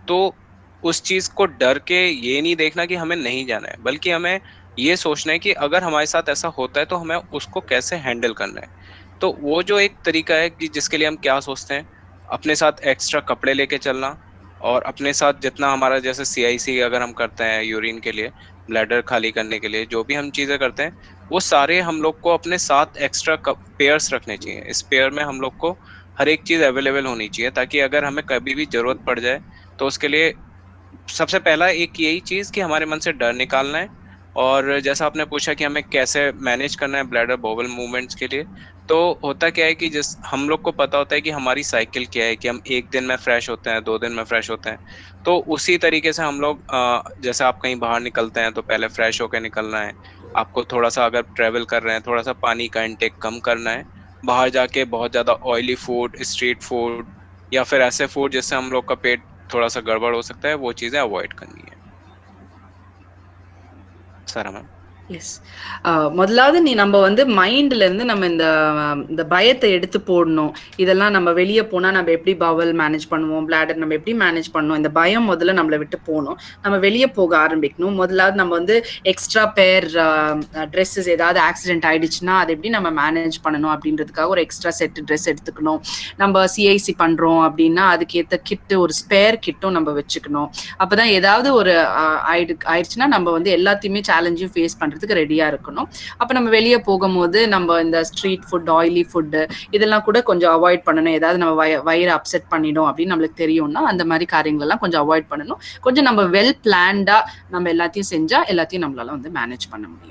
तो उस चीज को डर के ये नहीं देखना कि हमें नहीं जाना है, बल्कि हमें ये सोचना है कि अगर हमारे साथ ऐसा होता है तो हमें उसको कैसे हैंडल करना है। तो वो जो एक तरीका है कि जिसके लिए हम क्या सोचते हैं, अपने साथ एक्स्ट्रा कपड़े लेके चलना, और अपने साथ जितना हमारा जैसे CIC अगर हम करते हैं यूरिन के लिए, ब्लैडर खाली करने के लिए, जो भी हम चीजें करते हैं वो सारे हम लोग को अपने साथ एक्स्ट्रा पेयर्स रखने चाहिए। इस पेयर में हम लोग को हर एक चीज अवेलेबल होनी चाहिए, ताकि अगर हमें कभी भी जरूरत पड़ जाए तो उसके लिए सबसे पहला एक यही चीज कि हमारे मन से डर निकालना है। और जैसा आपने पूछा कि हमें कैसे मैनेज करना है ब्लैडर बॉबल मूवमेंट्स के लिए, तो होता क्या है कि जिस हम लोग को पता होता है कि हमारी साइकिल क्या है, कि हम 1 दिन में फ्रेश होते हैं, 2 दिन में फ्रेश होते हैं, तो उसी तरीके से हम लोग जैसे आप कहीं बाहर निकलते हैं तो पहले फ्रेश होकर निकलना है। आपको थोड़ा सा अगर ट्रेवल कर रहे हैं थोड़ा सा पानी का इंटेक कम करना है, बाहर जाके बहुत ज्यादा ऑयली फूड, स्ट्रीट फूड या फिर ऐसे फूड जिससे हम लोग का पेट थोड़ा सा गड़बड़ हो सकता है, वो चीजें अवॉइड करनी है। सारा मैम எஸ். முதலாவது நம்ம வந்து மைண்ட்ல இருந்து நம்ம இந்த பயத்தை எடுத்து போடணும். இதெல்லாம் நம்ம வெளியே போனா நம்ம எப்படி பவல் மேனேஜ் பண்ணுவோம், பிளாடர் நம்ம எப்படி மேனேஜ் பண்ணுவோம், இந்த பயம் முதல்ல நம்மளை விட்டு போகணும். நம்ம வெளியே போக ஆரம்பிக்கணும். முதலாவது நம்ம வந்து எக்ஸ்ட்ரா பேர் ட்ரெஸ்ஸஸ் ஏதாவது ஆக்சிடென்ட் ஆயிடுச்சுன்னா அதை எப்படி நம்ம மேனேஜ் பண்ணணும் அப்படின்றதுக்காக ஒரு எக்ஸ்ட்ரா செட் ட்ரெஸ் எடுத்துக்கணும். நம்ம CIC பண்றோம் அப்படின்னா அதுக்கு ஏற்ற கிட்டு, ஒரு ஸ்பேர் கிட்டும் நம்ம வச்சுக்கணும். அப்பதான் ஏதாவது ஒரு ஆயிடுச்சுன்னா நம்ம வந்து எல்லாத்தையுமே சேலஞ்சையும் ஃபேஸ் பண்றதுக்கு ரெடியா இருக்கணும். அப்ப நம்ம வெளியே போகும்போது நம்ம இந்த ஸ்ட்ரீட் ஃபுட், ஆயிலி ஃபுட் இதெல்லாம் கூட கொஞ்சம் அவாய்ட் பண்ணணும். ஏதாவது நம்ம வயிறு அப்செட் பண்ணிடும் அப்படின்னு நம்மளுக்கு தெரியும்னா அந்த மாதிரி காரியங்கள் எல்லாம் கொஞ்சம் அவாய்ட் பண்ணணும். கொஞ்சம் நம்ம வெல் பிளான்டா நம்ம எல்லாத்தையும் செஞ்சா எல்லாத்தையும் நம்மளால வந்து மேனேஜ் பண்ண முடியும்.